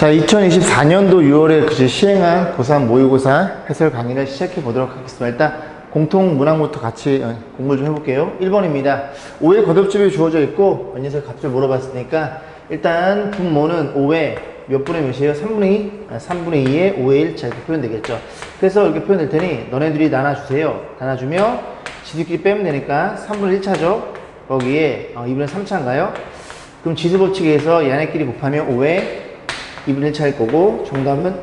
자, 2024년도 6월에 그제 시행한 고3 모의고사 해설 강의를 시작해 보도록 하겠습니다. 일단 공통 문항부터 같이 공부를 좀 해볼게요. 1번입니다. 5의 거듭집이 주어져 있고 원인에서 값을 물어봤으니까 일단 분모는 5의 몇 분의 몇이에요? 3분의 2? 3분의 2에 5의 1 자 이렇게 표현되겠죠. 그래서 이렇게 표현될 테니 너네들이 나눠주세요. 나눠주며 지들끼리 빼면 되니까 3분의 1 차죠. 거기에 2분의 3 차인가요? 그럼 지수법칙에서 얘네끼리 곱하면 5의 2분의 1 차일 거고 정답은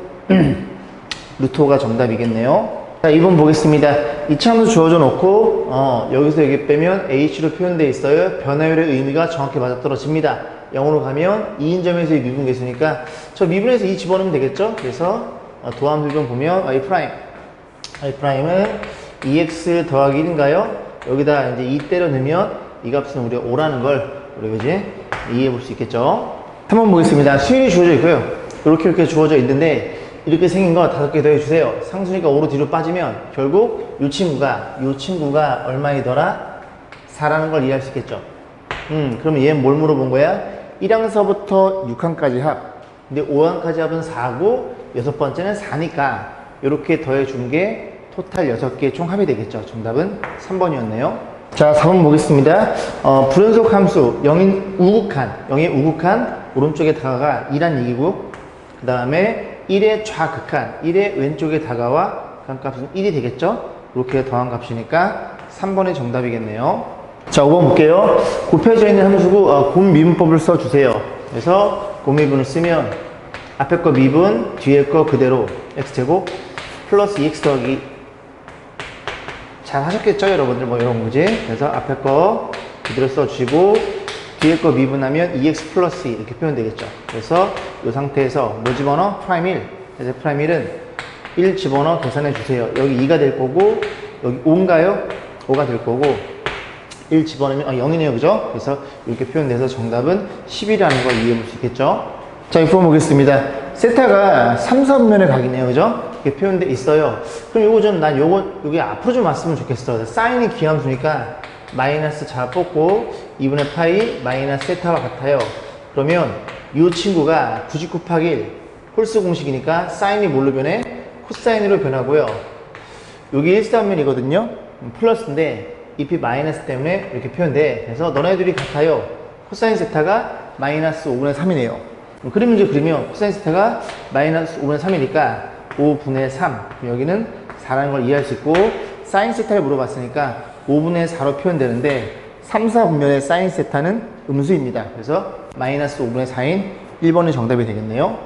루트 5가 정답이겠네요. 자, 2번 보겠습니다. 이차함수 주어져 놓고 여기서 여기 빼면 h로 표현되어 있어요. 변화율의 의미가 정확히 맞아떨어집니다. 0으로 가면 2인점에서의 미분계수니까 저 미분에서 2 집어넣으면 되겠죠. 그래서 도함수 좀 보면 y'은 2x 더하기 1인가요? 여기다 이제 2 때려 넣으면 이 값은 우리가 5라는 걸 우리가 이제 이해해 볼 수 있겠죠. 한번 보겠습니다. 수일이 주어져 있고요. 이렇게 주어져 있는데 이렇게 생긴 거 5개 더해주세요. 상수니까 5로 뒤로 빠지면 결국 이 친구가 얼마이더라? 4라는 걸 이해할 수 있겠죠. 그러면 얘는 뭘 물어본 거야? 1항서부터 6항까지 합. 근데 5항까지 합은 4고 6번째는 4니까 이렇게 더해준 게 토탈 6개 총 합이 되겠죠. 정답은 3번이었네요. 자, 4번 보겠습니다. 불연속 함수 0의 우극한 오른쪽에 다가가 2란 얘기고 그 다음에 1의 좌극한 1의 왼쪽에 다가와 그 값은 1이 되겠죠. 이렇게 더한 값이니까 3번이 정답이겠네요. 자, 5번 볼게요. 곱해져 있는 함수고 곱미분법을 써주세요. 그래서 곱미분을 쓰면 앞에 거 미분 뒤에 거 그대로 x제곱 플러스 2x 더하기 잘 하셨겠죠, 여러분들? 뭐 이런 거지. 그래서 앞에 거 그대로 써주시고 뒤에 거 미분하면 2x 플러스 2 이렇게 표현되겠죠. 그래서 이 상태에서 뭐 집어넣어? 프라임 1. 그래서 프라임 1은 1 집어넣어 계산해 주세요. 여기 2가 될 거고 여기 5인가요? 5가 될 거고 1 집어넣으면 0이네요. 그죠? 그래서 이렇게 표현돼서 정답은 10이라는 걸 이해해 볼 수 있겠죠. 자, 6번 보겠습니다. 세타가 3, 4분면의 각이네요. 그죠? 이렇게 표현돼 있어요. 그럼 요거 좀, 여기 앞으로 좀 왔으면 좋겠어. 사인이 기함수니까 마이너스 자 뽑고 2분의 파이 마이너스 세타와 같아요. 그러면 이 친구가 99 곱하기 1 홀수 공식이니까 사인이 뭘로 변해? 코사인으로 변하고요. 여기 1사분면이거든요. 플러스인데 잎이 마이너스 때문에 이렇게 표현돼. 그래서 너네들이 같아요. 코사인 세타가 마이너스 5분의 3이네요. 그림 문제 그리면 코사인 세타가 마이너스 5분의 3이니까 5분의 3 여기는 4라는 걸 이해할 수 있고 사인 세타를 물어봤으니까 5분의 4로 표현되는데 3, 4분면의 사인 세타는 음수입니다. 그래서 마이너스 5분의 4인 1번이 정답이 되겠네요.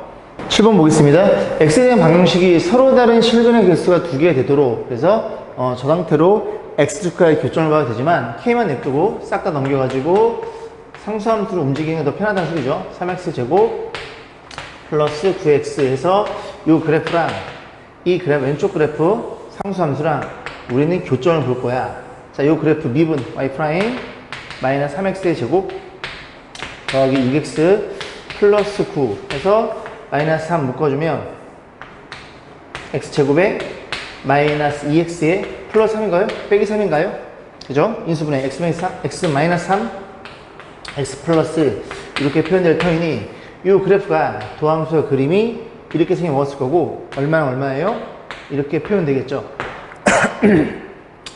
7번 보겠습니다. x에 대한 방정식이 서로 다른 실근의 개수가 2개 되도록 그래서 저 상태로 x축과의 교점을 봐도 되지만 k만 냅두고 싹 다 넘겨가지고 상수함수로 움직이는 게 더 편하다는 소리죠. 3x 제곱 플러스 9x 해서 이 그래프랑 이 그래프 왼쪽 그래프 상수함수랑 우리는 교점을 볼 거야. 자, 이 그래프 미분 y 프라임 마이너스 3x의 제곱 더하기 6x 플러스 9 해서 마이너스 3 묶어주면 x제곱에 마이너스 2x에 플러스 3인가요? 빼기 3인가요? 그죠? 인수분해 x 마이너스 3 x 플러스 이렇게 표현될 터이니 이 그래프가 도함수의 그림이 이렇게 생겨먹었을 거고 얼마예요? 이렇게 표현되겠죠.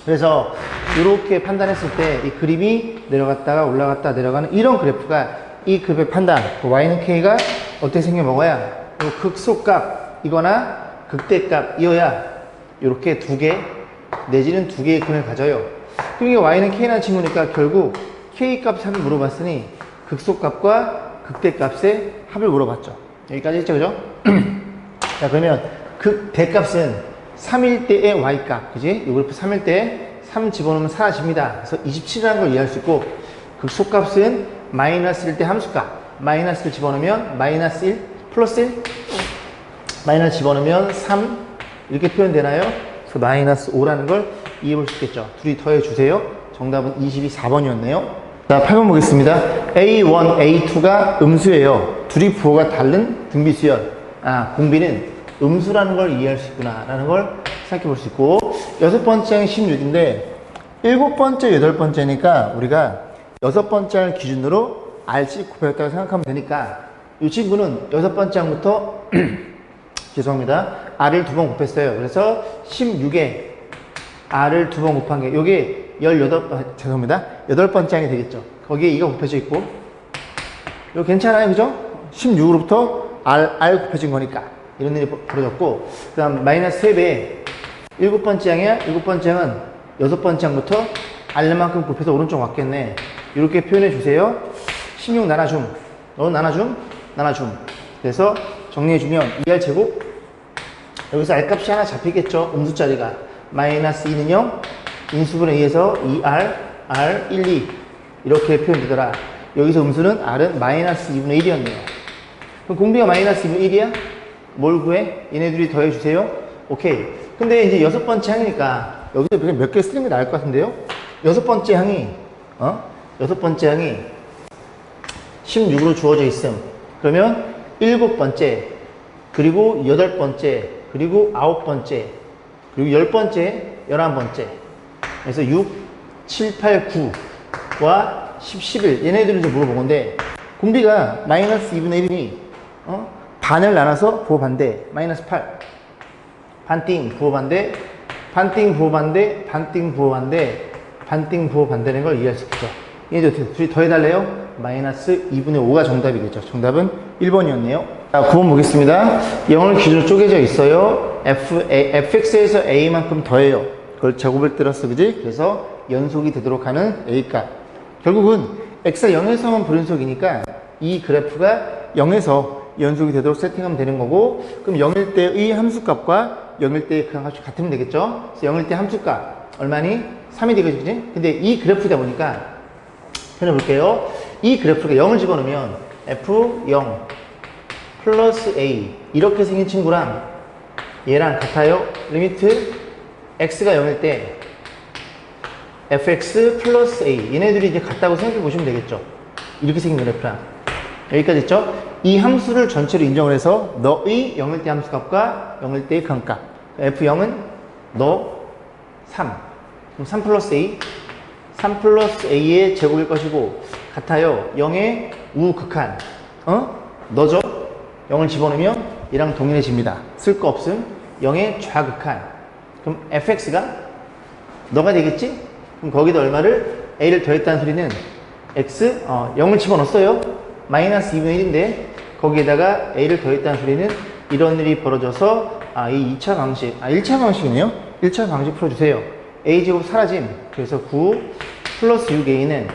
그래서 이렇게 판단했을 때 이 그림이 내려갔다가 올라갔다 내려가는 이런 그래프가 이 그래프의 판단 y는 k가 어떻게 생겨먹어야 극소값 이거나 극대값 이어야 이렇게 2개 내지는 2개의 근을 가져요. 그러니까 y는 k라는 친구니까 결국 k값 합을 물어봤으니 극소값과 극대값의 합을 물어봤죠. 여기까지 했죠, 그죠? 자, 그러면 극대값은 3일 때의 y값, 그지? 이 그래프 3일 때 3 집어넣으면 사라집니다. 그래서 27이라는 걸 이해할 수 있고, 극소값은 마이너스일 때 함수값, 마이너스를 집어넣으면 마이너스 1, 플러스 1, 마이너스 집어넣으면 3, 이렇게 표현되나요? 그래서 마이너스 5라는 걸 이해해 볼 수 있겠죠. 둘이 더해주세요. 정답은 22번이었네요. 자, 8번 보겠습니다. A1, A2가 음수예요. 둘이 부호가 다른 등비수열. 공비는 음수라는 걸 이해할 수 있구나 라는 걸 생각해 볼 수 있고 6번째는 16인데 7번째, 8번째니까 우리가 6번째를 기준으로 RC 곱했다고 생각하면 되니까 이 친구는 6번째 항부터 죄송합니다. R을 2번 곱했어요. 그래서 16에 R을 2번 곱한 게 요게 18번째 항이 되겠죠. 거기에 2가 곱해져 있고 요 괜찮아요. 그죠? 16으로부터 R 곱해진 거니까 이런 일이 벌어졌고 그 다음 마이너스 3배 7번째 항이야. 7번째 항은 6번째 항부터 R만큼 곱해서 오른쪽 왔겠네. 이렇게 표현해 주세요. 16 나눠줌. 너 나눠줌? 나눠줌. 그래서 정리해주면 2R 제곱 여기서 R값이 하나 잡히겠죠. 음수자리가 마이너스 2는 0 인수분의 2에서 2R R 1, 2 이렇게 표현되더라. 여기서 음수는 R은 마이너스 2분의 1이었네요. 그럼 공비가 마이너스 2분의 1이야? 뭘 구해? 얘네들이 더해주세요. 오케이. 근데 이제 6번째 항이니까 여기서 그냥 몇 개 쓰는 게 나을 것 같은데요? 6번째 항이 6번째 항이 16으로 주어져 있음. 그러면 7번째 그리고 8번째 그리고 9번째 그리고 10번째 11번째 그래서 6, 7, 8, 9와 10, 11 얘네들은 이제 물어본 건데 공비가 마이너스 2분의 1이니 반을 나눠서 부호 반대 마이너스 8 반띵 부호 반대 반띵 부호 반대 반띵 부호 반대 반띵 부호 반대라는 걸 이해할 수 있죠. 얘네들 어떻게 둘이 더해달래요? 마이너스 2분의 5가 정답이겠죠. 정답은 1번이었네요. 자, 9번 보겠습니다. 0을 기준으로 쪼개져 있어요. fx에서 a만큼 더해요. 그걸 제곱을 들었어, 그지? 그래서 연속이 되도록 하는 a값. 결국은 x가 0에서만 불연속이니까 이 그래프가 0에서 연속이 되도록 세팅하면 되는 거고, 그럼 0일 때의 함수값과 0일 때의 그 값이 같으면 되겠죠? 그래서 0일 때 함수값 얼마니? 3이 되겠지, 그지? 근데 이 그래프다 보니까 표현해 볼게요. 이 그래프가 0을 집어넣으면 f0 플러스 a 이렇게 생긴 친구랑 얘랑 같아요. 리미트 x가 0일 때 fx 플러스 a 얘네들이 이제 같다고 생각해 보시면 되겠죠. 이렇게 생긴 그래프랑 여기까지 있죠. 이 함수를 전체로 인정을 해서 너의 0일 때 함수값과 0일 때의 근값 f0은 너 3 그럼 3 플러스 a 3 플러스 a의 제곱일 것이고 같아요. 0의 우극한 너죠? 0을 집어넣으면 얘랑 동일해집니다. 쓸 거 없음. 0의 좌극한 그럼 fx가 너가 되겠지? 그럼 거기다 얼마를 a를 더했다는 소리는 x 0을 집어넣었어요. 마이너스 2분의 1인데 거기에다가 a를 더했다는 소리는 이런 일이 벌어져서 이 2차 방식 1차 방식이네요. 1차 방식 풀어주세요. a제곱 사라짐. 그래서 9 플러스 6a는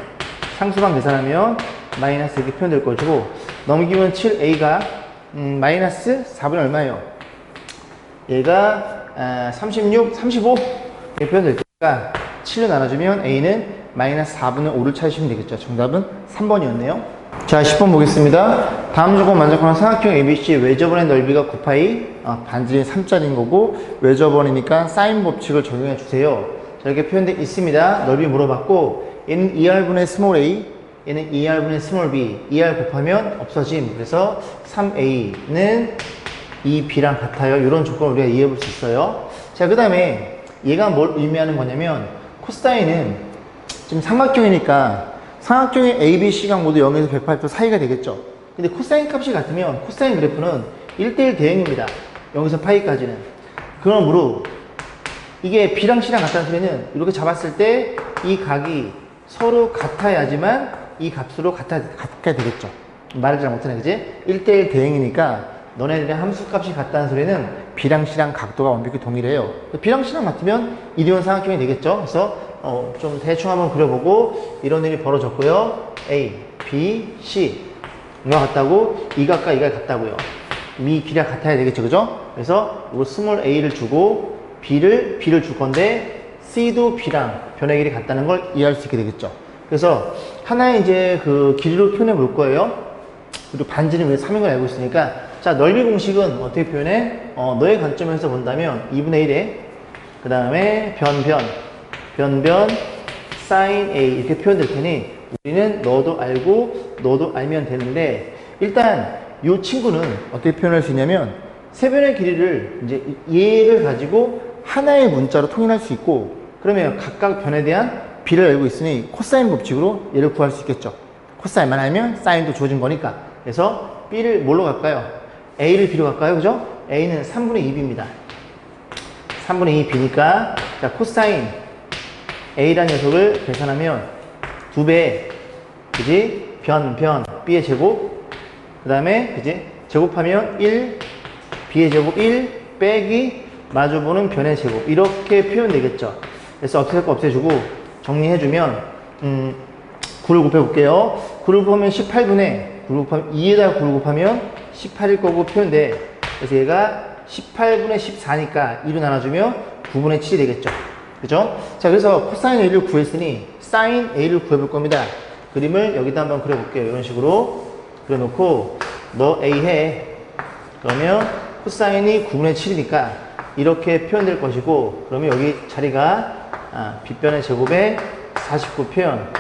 상수방 계산하면 마이너스 이렇게 표현될 것이고 넘기면 7a가 마이너스 4분의 얼마예요? 얘가 36, 35 이렇게 표현될 테니까 7로 나눠주면 a는 마이너스 4분의 5를 찾으시면 되겠죠. 정답은 3번이었네요. 자, 10번 보겠습니다. 다음 조건 만족하는 삼각형 ABC 외접원의 넓이가 9파이 반지의 3짜리인 거고 외접원이니까 사인 법칙을 적용해 주세요. 자, 이렇게 표현되어 있습니다. 넓이 물어봤고 얘는 2R분의 스몰 a 얘는 2R분의 스몰 b 2R 곱하면 없어짐. 그래서 3a는 2b랑 같아요. 이런 조건을 우리가 이해해 볼 수 있어요. 자, 그 다음에 얘가 뭘 의미하는 거냐면 코사인은 지금 삼각형이니까 삼각형의 A, B, C각 모두 0에서 180도 사이가 되겠죠. 근데 코사인 값이 같으면 코사인 그래프는 1대1 대응입니다. 0에서 파이까지는. 그러므로 이게 B랑 C랑 같다는 소리는 이렇게 잡았을 때 이 각이 서로 같아야지만 이 값으로 같아야 되겠죠. 말을 잘 못하네, 그지? 1대1 대응이니까 너네들의 함수값이 같다는 소리는 B랑 C랑 각도가 완벽히 동일해요. B랑 C랑 같으면 이리온 삼각형이 되겠죠. 그래서 좀 대충 한번 그려보고 이런 일이 벌어졌고요. A, B, C 이거 같다고 이 각과 이 각 같다고요. 이 길이가 같아야 되겠죠, 그죠? 그래서 이거 스몰 a를 주고 B를 줄 건데 C도 B랑 변의 길이 같다는 걸 이해할 수 있게 되겠죠. 그래서 하나의 이제 그 길이로 표현해 볼 거예요. 그리고 반지는 왜 3인 걸 알고 있으니까 자, 넓이 공식은 어떻게 표현해? 너의 관점에서 본다면 2분의 1에 그 다음에 변변 sin a 이렇게 표현될 테니 우리는 너도 알고 너도 알면 되는데 일단 이 친구는 어떻게 표현할 수 있냐면 세 변의 길이를 이제 얘를 가지고 하나의 문자로 통일할 수 있고 그러면 각각 변에 대한 b를 알고 있으니 코사인 법칙으로 얘를 구할 수 있겠죠. 코사인만 알면 사인도 주어진 거니까. 그래서 B를 뭘로 갈까요? A를 B로 갈까요? 그죠? A는 3분의 2B입니다. 3분의 2 B니까, 자, 코사인 A라는 녀석을 계산하면 2배, 그지? 변, B의 제곱, 그 다음에, 그지? 제곱하면 1, B의 제곱 1, 빼기, 마주보는 변의 제곱. 이렇게 표현되겠죠. 그래서 없앨 거 없애주고, 정리해주면, 9를 곱해볼게요. 9를 곱하면 18분의, 9를 곱하면 2에다가 9를 곱하면 18일 거고 표현돼. 그래서 얘가 18분의 14니까 2로 나눠주면 9분의 7이 되겠죠. 그죠? 자, 그래서 코사인 A를 구했으니 사인 A를 구해볼 겁니다. 그림을 여기다 한번 그려볼게요. 이런 식으로 그려놓고 너 A 해. 그러면 코사인이 9분의 7이니까 이렇게 표현될 것이고, 그러면 여기 자리가 빗변의 제곱에 49 표현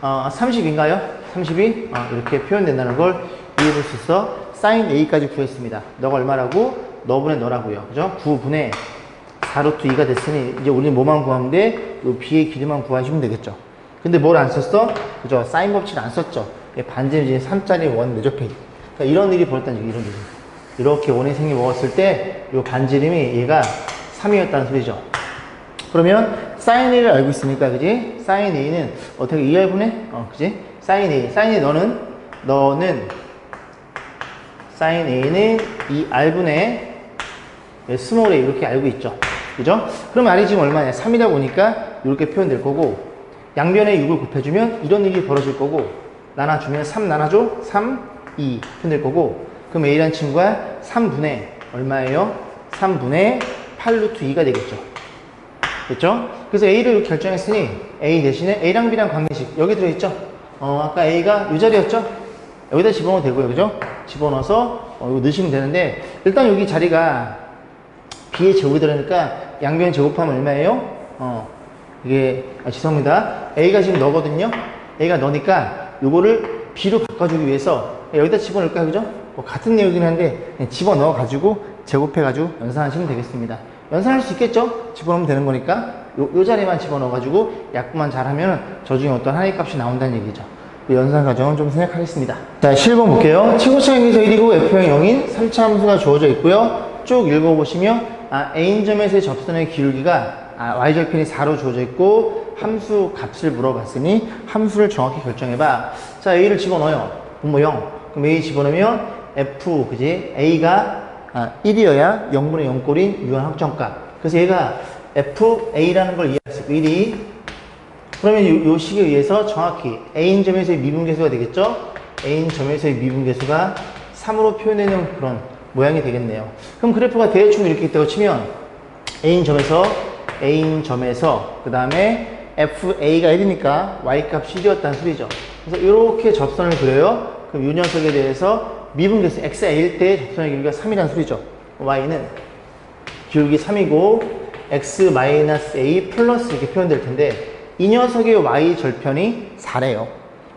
30인가요? 32? 이렇게 표현된다는 걸 이해해 볼 수 있어. 사인 A까지 구했습니다. 너가 얼마라고? 너분의 너라고요. 그죠? 9분의 4루트 2가 됐으니 이제 우리는 뭐만 구하면 돼? 요 B의 길이만 구하시면 되겠죠. 근데 뭘 안 썼어? 그죠? 사인 법칙 안 썼죠. 반지름 3짜리 원 내접해. 그러니까 이런 일이 벌었다는 얘기, 이런 일이. 이렇게 원의 생이 먹었을 때 요 반지름이 얘가 3이었다는 소리죠. 그러면 사인 A를 알고 있으니까, 그지? 사인 A는 어떻게 2R분의? 그지? 사인 A. 너는 사인 A는 2R분의 스몰 A 이렇게 알고 있죠. 그죠? 그럼 R이 지금 얼마냐? 3이다 보니까 이렇게 표현될 거고, 양변에 6을 곱해주면 이런 일이 벌어질 거고, 나눠주면 3 나눠줘? 3, 2 표현될 거고, 그럼 A라는 친구가 3분의 얼마예요? 3분의 8루트 2가 되겠죠. 됐죠? 그래서 A를 이렇게 결정했으니 A 대신에 A랑 B랑 관계식 여기 들어있죠? 아까 A가 이 자리였죠? 여기다 집어넣어도 되고요. 그죠? 집어넣어서 이거 넣으시면 되는데, 일단 여기 자리가 B의 제곱이 들어가니까 양변 제곱하면 얼마예요? 이게 죄송합니다. A가 지금 너거든요. A가 너니까 요거를 B로 바꿔주기 위해서 여기다 집어넣을까요? 그죠? 같은 내용이긴 한데 그냥 집어넣어 가지고 제곱해 가지고 연산하시면 되겠습니다. 연산할 수 있겠죠? 집어넣으면 되는 거니까 요 자리만 집어넣어 가지고 약분만 잘하면 저 중에 어떤 하나의 값이 나온다는 얘기죠. 연산 과정은 좀 생각하겠습니다. 자, 7번 볼게요. 최고차항에서 1이고 F형 0인 3차 함수가 주어져 있고요. 쭉 읽어보시면 A점에서의 접선의 기울기가 Y절편이 4로 주어져 있고 함수 값을 물어봤으니 함수를 정확히 결정해봐. 자, A를 집어넣어요. 분모 0. 그럼 A 집어넣으면 F, 그지? A가 1이어야 0분의 0꼴인 유한 확정값. 그래서 얘가 FA라는 걸 이해할 수 있고 1이. 그러면 요 식에 의해서 정확히 A점에서의 미분계수가 되겠죠? A점에서의 미분계수가 3으로 표현되는 그런 모양이 되겠네요. 그럼 그래프가 대충 이렇게 있다고 치면 A점에서 그 다음에 FA가 1이니까 Y값이 1이었다는 소리죠. 그래서 이렇게 접선을 그려요. 그럼 이 녀석에 대해서 미분계수 X가 A일 때 접선의 길이가 3이라는 소리죠. Y는 기울기 3이고 X-A 플러스 이렇게 표현될 텐데, 이 녀석의 Y절편이 4래요.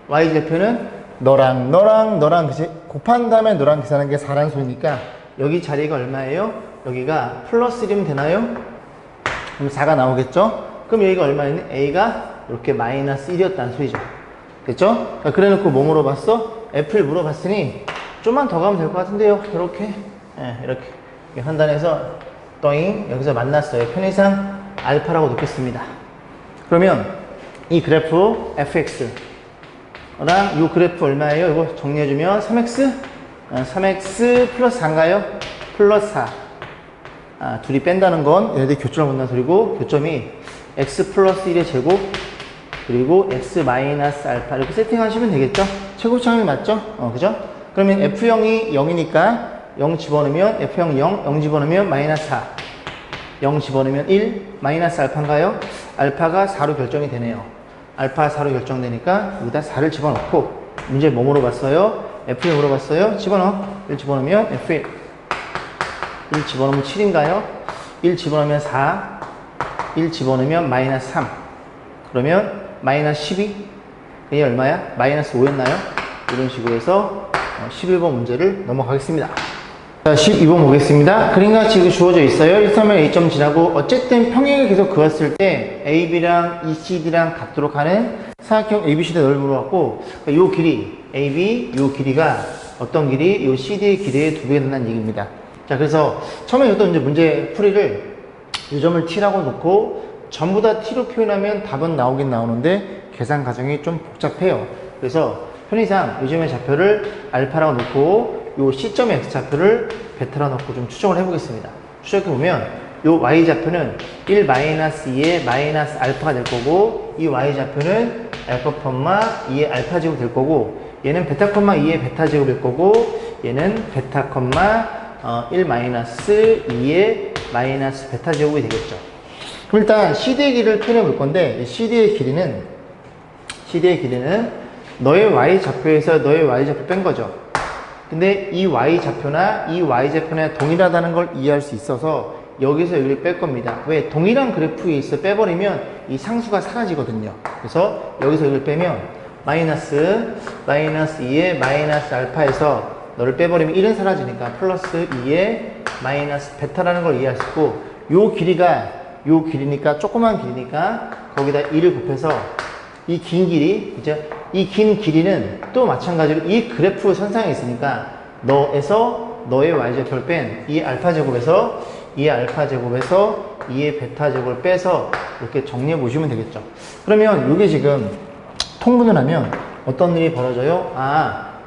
Y절편은 너랑 그치? 곱한 다음에 너랑 계산한 게 4라는 소리니까 여기 자리가 얼마예요? 여기가 플러스 1이면 되나요? 그럼 4가 나오겠죠? 그럼 여기가 얼마였니? A가 이렇게 마이너스 1이었다는 소리죠. 됐죠? 그래 놓고 뭐 물어봤어? F를 물어봤으니 좀만 더 가면 될 것 같은데요. 이렇게 이렇게 판단해서 또잉 여기서 만났어요. 편의상 알파라고 놓겠습니다. 그러면 이 그래프 fx 랑 이 그래프 얼마예요? 이거 정리해주면 3x? 3x 플러스 4인가요? 플러스 4. 둘이 뺀다는 건 얘네들이 교점을 본다는 소리고, 교점이 x 플러스 1의 제곱 그리고 x 마이너스 알파 이렇게 세팅하시면 되겠죠? 최고차항이 맞죠? 그죠? 그러면 f형이 0이니까 0 집어넣으면 f형 0 집어넣으면 마이너스 4 0 집어넣으면 1 마이너스 알파인가요? 알파가 4로 결정이 되네요. 알파 4로 결정되니까 여기다 4를 집어넣고, 문제 뭐 물어봤어요? F1 물어봤어요? 집어넣어. 1 집어넣으면 F1 1 집어넣으면 7인가요? 1 집어넣으면 4 1 집어넣으면 마이너스 3 그러면 마이너스 12 이게 얼마야? 마이너스 5였나요? 이런 식으로 해서 11번 문제를 넘어가겠습니다. 자, 12번 보겠습니다. 그림같이 이거 주어져 있어요. 1,3면 A점 지나고 어쨌든 평행을 계속 그었을 때 AB랑 ECD랑 같도록 하는 삼각형 ABCD 넓이 물어봤고, 요 길이, AB, 요 길이가 어떤 길이? 요 CD의 길이의 2배가 된다는 얘기입니다. 자, 그래서 처음에 어떤 이제 문제 풀이를 요 점을 T라고 놓고 전부 다 T로 표현하면 답은 나오긴 나오는데 계산 과정이 좀 복잡해요. 그래서 편의상 요 점의 좌표를 알파라고 놓고 요 C점의 X좌표를 베타라고 놓고 좀 추정을 해보겠습니다. 추적해보면 요 Y좌표는 1-2의 마이너스 알파가 될 거고, 이 Y좌표는 알파, 2의 알파 제곱 될 거고, 얘는 베타, 2의 베타 제곱일 거고, 얘는 베타, 1-2의 마이너스 베타 제곱이 되겠죠. 그럼 일단 CD의 길이를 표현해 볼 건데, 이 CD의 길이는 너의 Y좌표에서 너의 Y좌표 뺀 거죠. 근데 이 Y좌표나 이 Y좌표나 동일하다는 걸 이해할 수 있어서 여기서 여기를 뺄 겁니다. 왜? 동일한 그래프에 있어 빼버리면 이 상수가 사라지거든요. 그래서 여기서 여기를 빼면 마이너스 2의 마이너스 알파에서 너를 빼버리면 1은 사라지니까 플러스 2의 마이너스 베타라는 걸 이해할 수 있고, 요 길이니까 조그만 길이니까 거기다 1을 곱해서 이 긴 길이, 이제 이 긴 길이는 또 마찬가지로 이 그래프 선상에 있으니까 너의 y좌표를 뺀 이 알파 제곱에서 2의 베타 제곱을 빼서 이렇게 정리해 보시면 되겠죠. 그러면 이게 지금 통분을 하면 어떤 일이 벌어져요?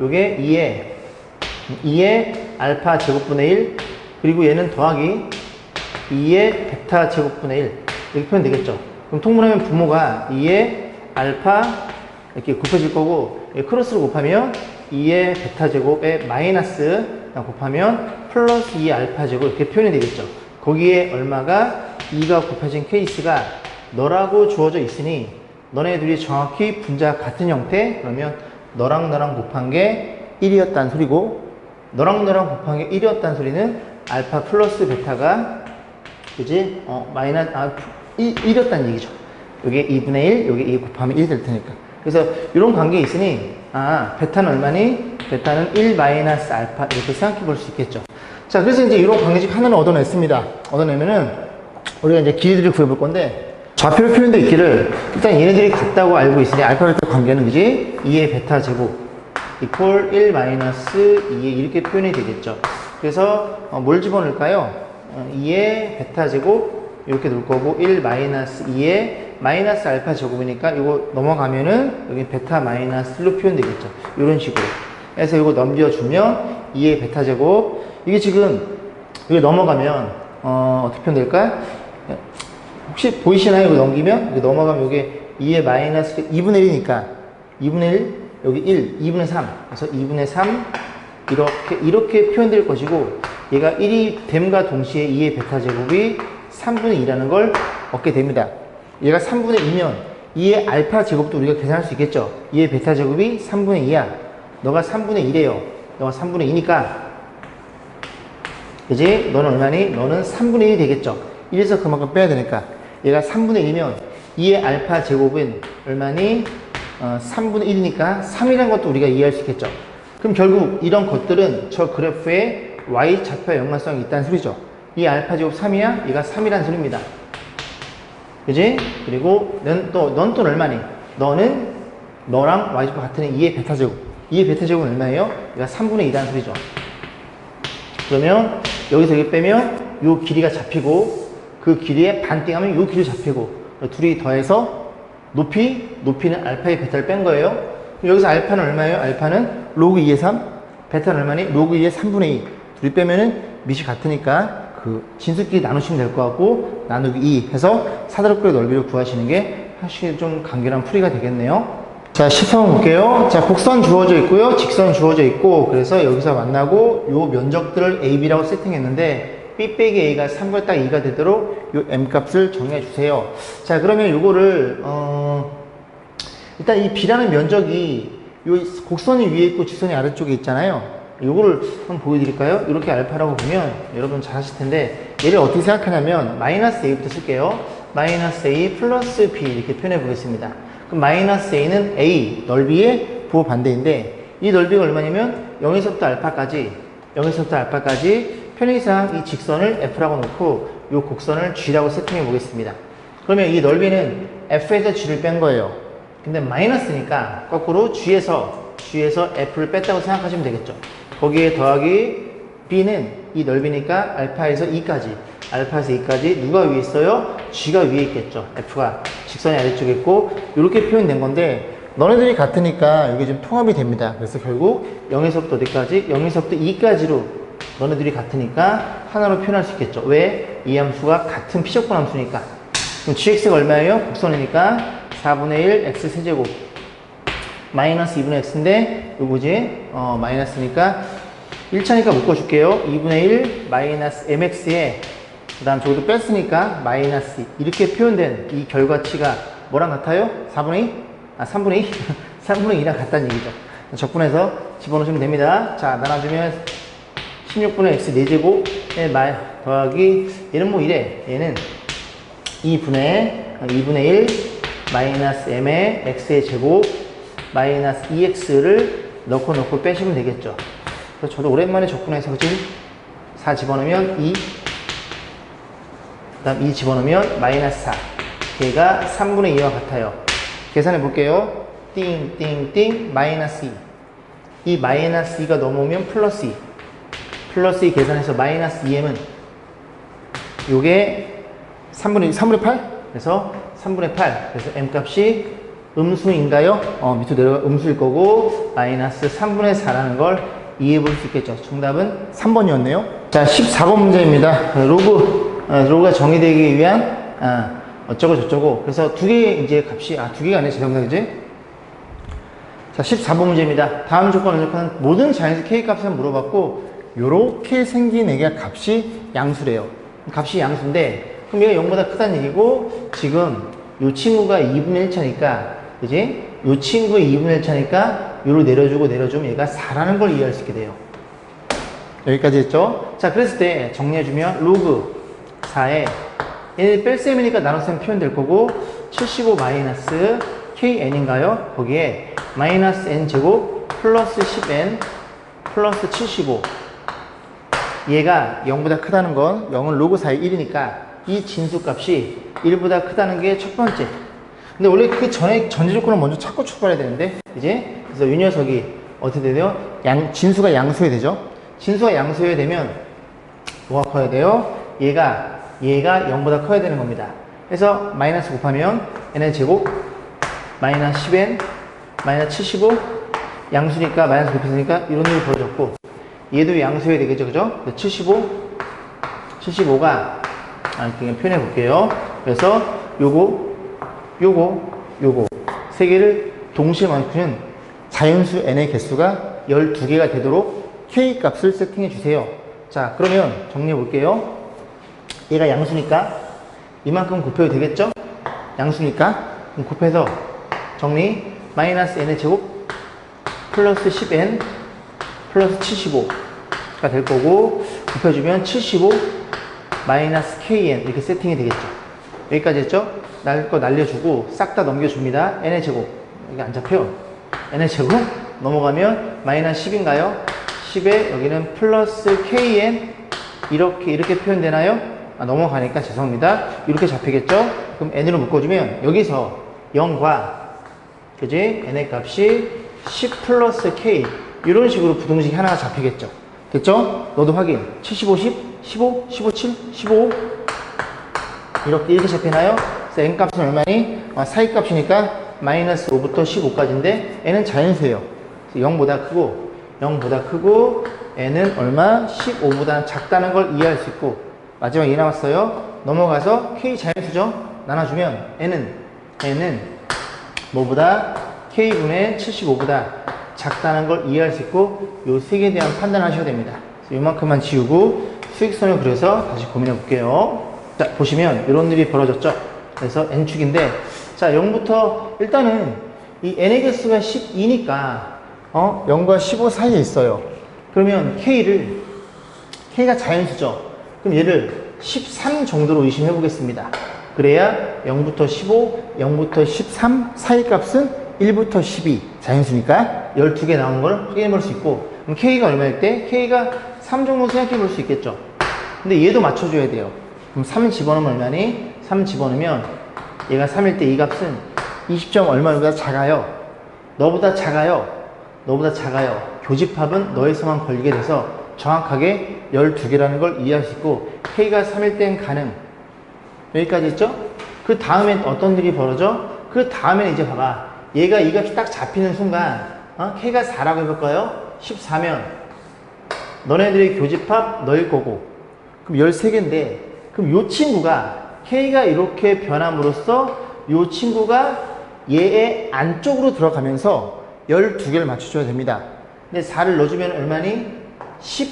요게 2의 알파 제곱분의 1, 그리고 얘는 더하기 2의 베타 제곱분의 1 이렇게 표현 되겠죠. 그럼 통분하면 부모가 2의 알파 이렇게 곱해질 거고, 크로스로 곱하면 2의 베타 제곱에 마이너스 곱하면 플러스 2의 알파 제곱 이렇게 표현이 되겠죠. 거기에 얼마가 2가 곱해진 케이스가 너라고 주어져 있으니 너네 둘이 정확히 분자 같은 형태, 그러면 너랑 나랑 곱한 게 1이었다는 소리고, 너랑 나랑 곱한 게 1이었다는 소리는 알파 플러스 베타가 그지? 1이었다는 얘기죠. 요게 2분의 1, 요게 2 곱하면 1 될 테니까. 그래서 이런 관계 있으니 베타는 얼마니? 베타는 1 마이너스 알파 이렇게 생각해 볼 수 있겠죠. 자, 그래서 이제 이런 관계식 하나는 얻어냈습니다. 얻어내면은 우리가 이제 길이들을 구해볼 건데, 좌표로 표현되어 있기를 일단 얘네들이 같다고 알고 있으니 알파 베타 관계는 그지? 2의 베타 제곱 이퀄 1 마이너스 2의 이렇게 표현이 되겠죠. 그래서 뭘 집어넣을까요? 2의 베타 제곱 이렇게 놓을 거고, 1 마이너스 2의 마이너스 알파 제곱이니까 이거 넘어가면은 여기 베타 마이너스 1로 표현되겠죠. 이런 식으로 해서 이거 넘겨주면 2의 베타 제곱, 이게 지금 이게 넘어가면 어떻게 표현될까요? 혹시 보이시나요? 이거 넘기면 이거 넘어가면 이게 2의 마이너스 2분의 1이니까 2분의 1 여기 1 2분의 3 그래서 2분의 3 이렇게 표현될 것이고, 얘가 1이 됨과 동시에 2의 베타 제곱이 3분의 2라는 걸 얻게 됩니다. 얘가 3분의 2면 2의 알파 제곱도 우리가 계산할 수 있겠죠. 2의 베타 제곱이 3분의 2야. 너가 3분의 1이에요. 너가 3분의 2니까 그지? 너는 얼마니? 너는 3분의 1이 되겠죠. 1에서 그만큼 빼야 되니까 얘가 3분의 1이면 2의 알파 제곱은 얼마니? 3분의 1이니까 3이라는 것도 우리가 이해할 수 있겠죠. 그럼 결국 이런 것들은 저 그래프에 Y좌표와 연관성이 있다는 소리죠. 이 알파 제곱 3이야? 얘가 3이라는 소리입니다. 그지? 그리고 넌 또 얼마니? 너는 너랑 Y좌표 같은 2의 베타 제곱. 2의 베타 제곱은 얼마예요? 얘가 3분의 2라는 소리죠. 그러면 여기서 여기 빼면 요 길이가 잡히고, 그 길이에 반띵하면 요 길이 잡히고, 둘이 더해서 높이는 알파의 베타를 뺀 거예요. 그럼 여기서 알파는 얼마예요? 알파는 로그 2의 3, 베타는 얼마니? 로그 2의 3분의 2. 둘이 빼면은 밑이 같으니까 그 진수끼리 나누시면 될 것 같고, 나누기 2 해서 사다리꼴의 넓이를 구하시는 게 사실 좀 간결한 풀이가 되겠네요. 자, 10번 볼게요. 자, 곡선 주어져 있고요. 직선 주어져 있고, 그래서 여기서 만나고 요 면적들을 A, B라고 세팅했는데 B 빼기 A가 3분의 딱 2가 되도록 요 M 값을 정해 주세요. 자, 그러면 요거를 일단 이 B라는 면적이 요 곡선이 위에 있고 직선이 아래쪽에 있잖아요. 요거를 한번 보여드릴까요? 이렇게 알파라고 보면 여러분 잘 하실 텐데, 얘를 어떻게 생각하냐면 마이너스 A부터 쓸게요. 마이너스 A 플러스 B 이렇게 표현해 보겠습니다. 그럼 마이너스 A는 A 넓이의 부호 반대인데, 이 넓이가 얼마냐면 0에서부터 알파까지 편의상 이 직선을 F라고 놓고 이 곡선을 G라고 세팅해 보겠습니다. 그러면 이 넓이는 F에서 G를 뺀 거예요. 근데 마이너스니까 거꾸로 G에서 F를 뺐다고 생각하시면 되겠죠. 거기에 더하기 B는 이 넓이니까 알파에서 2까지. 알파에서 2까지 누가 위에 있어요? G가 위에 있겠죠. F가 직선이 아래쪽에 있고 이렇게 표현된 건데 너네들이 같으니까 이게 좀 통합이 됩니다. 그래서 결국 0에서부터 어디까지? 0에서부터 2까지로 너네들이 같으니까 하나로 표현할 수 있겠죠. 왜? 이 함수가 같은 피적분 함수니까. 그럼 gx가 얼마예요? 곡선이니까 4분의 1 x 세제곱 마이너스 2분의 x인데 요거지? 마이너스니까 1차니까 묶어줄게요. 2분의 1 마이너스 mx에 그 다음 저기도 뺐으니까 마이너스 2 이렇게 표현된 이 결과치가 뭐랑 같아요? 4분의 2? 3분의 2? 3분의 2랑 같다는 얘기죠. 적분해서 집어넣으시면 됩니다. 자, 나눠주면 16분의 x 4제곱에 더하기 얘는 뭐 이래. 얘는 2분의 1 마이너스 m의 x의 제곱 마이너스 2x를 넣고 빼시면 되겠죠. 그래서 저도 오랜만에 적분해서 그치? 4 집어넣으면 2 그 다음 2 집어넣으면 마이너스 4 걔가 3분의 2와 같아요. 계산해 볼게요. 띵띵띵 마이너스 2 이 마이너스 2가 넘어오면 플러스 2 플러스 2 계산해서 마이너스 2m은 요게 3분의 8? 그래서 3분의 8 그래서 m값이 음수인가요? 밑으로 내려가 음수일 거고 마이너스 3분의 4라는 걸 이해해 볼 수 있겠죠. 정답은 3번이었네요. 자, 14번 문제입니다. 로그가 정의되기 위한 어쩌고 저쩌고. 그래서 두 개의 이제 값이, 두 개가 아니라 제 정답이지? 자, 14번 문제입니다. 다음 조건을 만족하는 모든 자연수 K 값을 물어봤고, 요렇게 생긴 애가 값이 양수래요. 값이 양수인데, 그럼 얘가 0보다 크다는 얘기고, 지금 요 친구가 2분의 1차니까, 그지? 요 친구의 2분의 1차니까, 요로 내려주면 얘가 4라는 걸 이해할 수 있게 돼요. 여기까지 했죠? 자, 그랬을 때 정리해주면, 로그 4에 얘는 뺄셈이니까 나눗셈 표현될 거고 75 마이너스 kn인가요? 거기에 마이너스 n제곱 플러스 10n 플러스 75 얘가 0보다 크다는 건 0은 로그 4의 1이니까 이 진수값이 1보다 크다는 게 첫 번째. 근데 원래 그 전에 전제 조건을 먼저 찾고 출발해야 되는데 이제 그래서 이 녀석이 어떻게 돼요? 진수가 양수해야 되죠? 진수가 양수해야 되면 뭐가 커야 돼요? 얘가 0보다 커야 되는 겁니다. 그래서 마이너스 곱하면 n의 제곱 마이너스 10n 마이너스 75 양수니까 마이너스 곱했으니까 이런 일이 벌어졌고 얘도 양수해야 되겠죠. 그죠? 75가 그냥 표현해 볼게요. 그래서 요거 세 개를 동시에 만드는 자연수 n의 개수가 12개가 되도록 k 값을 세팅해 주세요. 자, 그러면 정리해 볼게요. 얘가 양수니까 이만큼 곱해도 되겠죠? 양수니까 그럼 곱해서 정리 마이너스 n의 제곱 플러스 10n 플러스 75가 될 거고 곱해주면 75 마이너스 kn 이렇게 세팅이 되겠죠. 여기까지 했죠? 날 거 날려주고 싹 다 넘겨줍니다. n의 제곱 여기 안 잡혀. n의 제곱 넘어가면 마이너스 10인가요? 10에 여기는 플러스 kn 이렇게 표현되나요? 넘어가니까 죄송합니다. 이렇게 잡히겠죠? 그럼 n으로 묶어주면 여기서 0과 그지? n의 값이 10 플러스 k 이런 식으로 부등식이 하나가 잡히겠죠? 됐죠? 너도 확인. 75, 10, 15, 15, 7, 15 이렇게 잡히나요? 그래서 n 값은 얼마니? 사이 값이니까 마이너스 5부터 15까지인데 n은 자연수예요. 0보다 크고 n은 얼마? 15보다 작다는 걸 이해할 수 있고 마지막 이 나왔어요. 넘어가서 k 자연수죠. 나눠주면 n은 뭐보다 k분의 75보다 작다는 걸 이해할 수 있고 요 세 개에 대한 판단하셔야 됩니다. 요만큼만 지우고 수익선을 그려서 다시 고민해 볼게요. 자, 보시면 이런 일이 벌어졌죠. 그래서 n축인데 자, 0부터 일단은 이 n의 개수가 12니까 0과 15 사이에 있어요. 그러면 k가 자연수죠. 그럼 얘를 13 정도로 의심해 보겠습니다. 그래야 0부터 15, 0부터 13 사이 값은 1부터 12 자연수니까 12개 나온 걸 확인해 볼 수 있고 그럼 K가 얼마일 때? K가 3 정도 생각해 볼 수 있겠죠. 근데 얘도 맞춰줘야 돼요. 그럼 3 집어넣으면 얼마니? 3 집어넣으면 얘가 3일 때 이 값은 20점 얼마보다 작아요. 너보다 작아요. 너보다 작아요. 교집합은 너에서만 걸리게 돼서 정확하게 12개라는 걸 이해할 수 있고, K가 3일 땐 가능. 여기까지 있죠? 그 다음엔 어떤 일이 벌어져? 그 다음엔 이제 봐봐. 얘가 이 값이 딱 잡히는 순간, K가 4라고 해볼까요? 14면 너네들의 교집합 너일 거고, 그럼 13개인데, 그럼 요 친구가 K가 이렇게 변함으로써 요 친구가 얘의 안쪽으로 들어가면서 12개를 맞춰줘야 됩니다. 근데 4를 넣어주면 얼마니? 10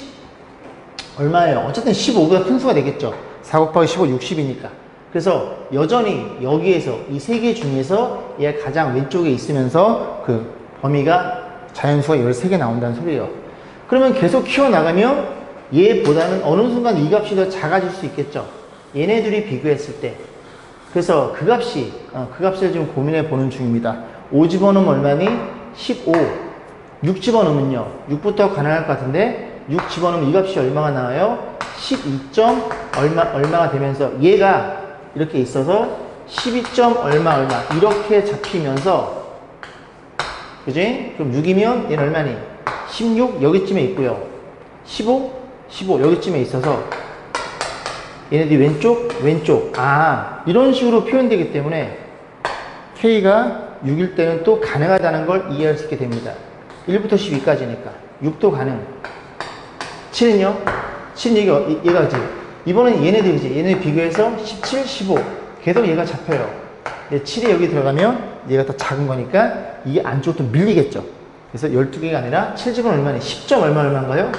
얼마예요? 어쨌든 15보다 큰 수가 되겠죠. 4 곱하기 15, 60이니까. 그래서 여전히 여기에서 이 세 개 중에서 얘가 가장 왼쪽에 있으면서 그 범위가 자연수가 13개 나온다는 소리예요. 그러면 계속 키워나가면 얘보다는 어느 순간 이 값이 더 작아질 수 있겠죠. 얘네들이 비교했을 때. 그래서 그 값을 지금 고민해 보는 중입니다. 5 집어넣으면 얼마니? 15. 6 집어넣으면요. 6부터 가능할 것 같은데, 6 집어넣으면 이 값이 얼마가 나와요? 12점 얼마가 되면서 얘가 이렇게 있어서 12점 얼마 이렇게 잡히면서, 그지? 그럼 6이면 얘는 얼마니? 16 여기쯤에 있고요. 15 여기쯤에 있어서 얘네들이 왼쪽. 이런 식으로 표현되기 때문에 K가 6일 때는 또 가능하다는 걸 이해할 수 있게 됩니다. 1부터 12까지니까 6도 가능. 7은요? 7은 얘가 그지? 이번엔 얘네들이지. 얘네 비교해서 17, 15 계속 얘가 잡혀요. 근데 7이 여기 들어가면 얘가 더 작은 거니까 이게 안쪽으로 밀리겠죠. 그래서 12개가 아니라 7집은 얼마니? 10점 얼마인가요?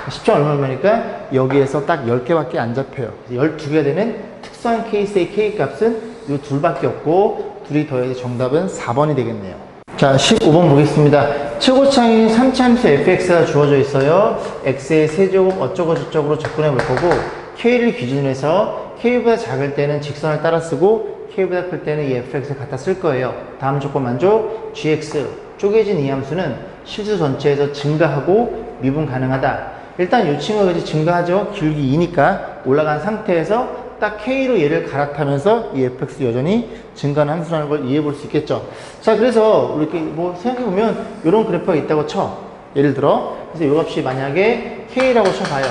10점 얼마니까 여기에서 딱 10개밖에 안 잡혀요. 12개가 되는 특수한 케이스의 K 값은 이 둘밖에 없고, 둘이 더해서 정답은 4번이 되겠네요. 자, 15번 보겠습니다. 최고차인 3차함수 fx가 주어져 있어요. x의 세제곱 어쩌고 저쩌고로 접근해 볼 거고, k를 기준으로 해서 k보다 작을 때는 직선을 따라 쓰고 k보다 클 때는 이 fx를 갖다 쓸 거예요. 다음 조건 만족. gx 쪼개진 이 함수는 실수 전체에서 증가하고 미분 가능하다. 일단 이 친구가 이제 증가하죠. 길기 2니까 올라간 상태에서 딱 K로 얘를 갈아타면서 이 fx 여전히 증가하는 함수라는 걸 이해해 볼 수 있겠죠. 자, 그래서 이렇게 뭐 생각해보면 이런 그래프가 있다고 쳐. 예를 들어. 그래서 이 값이 만약에 K라고 쳐봐요.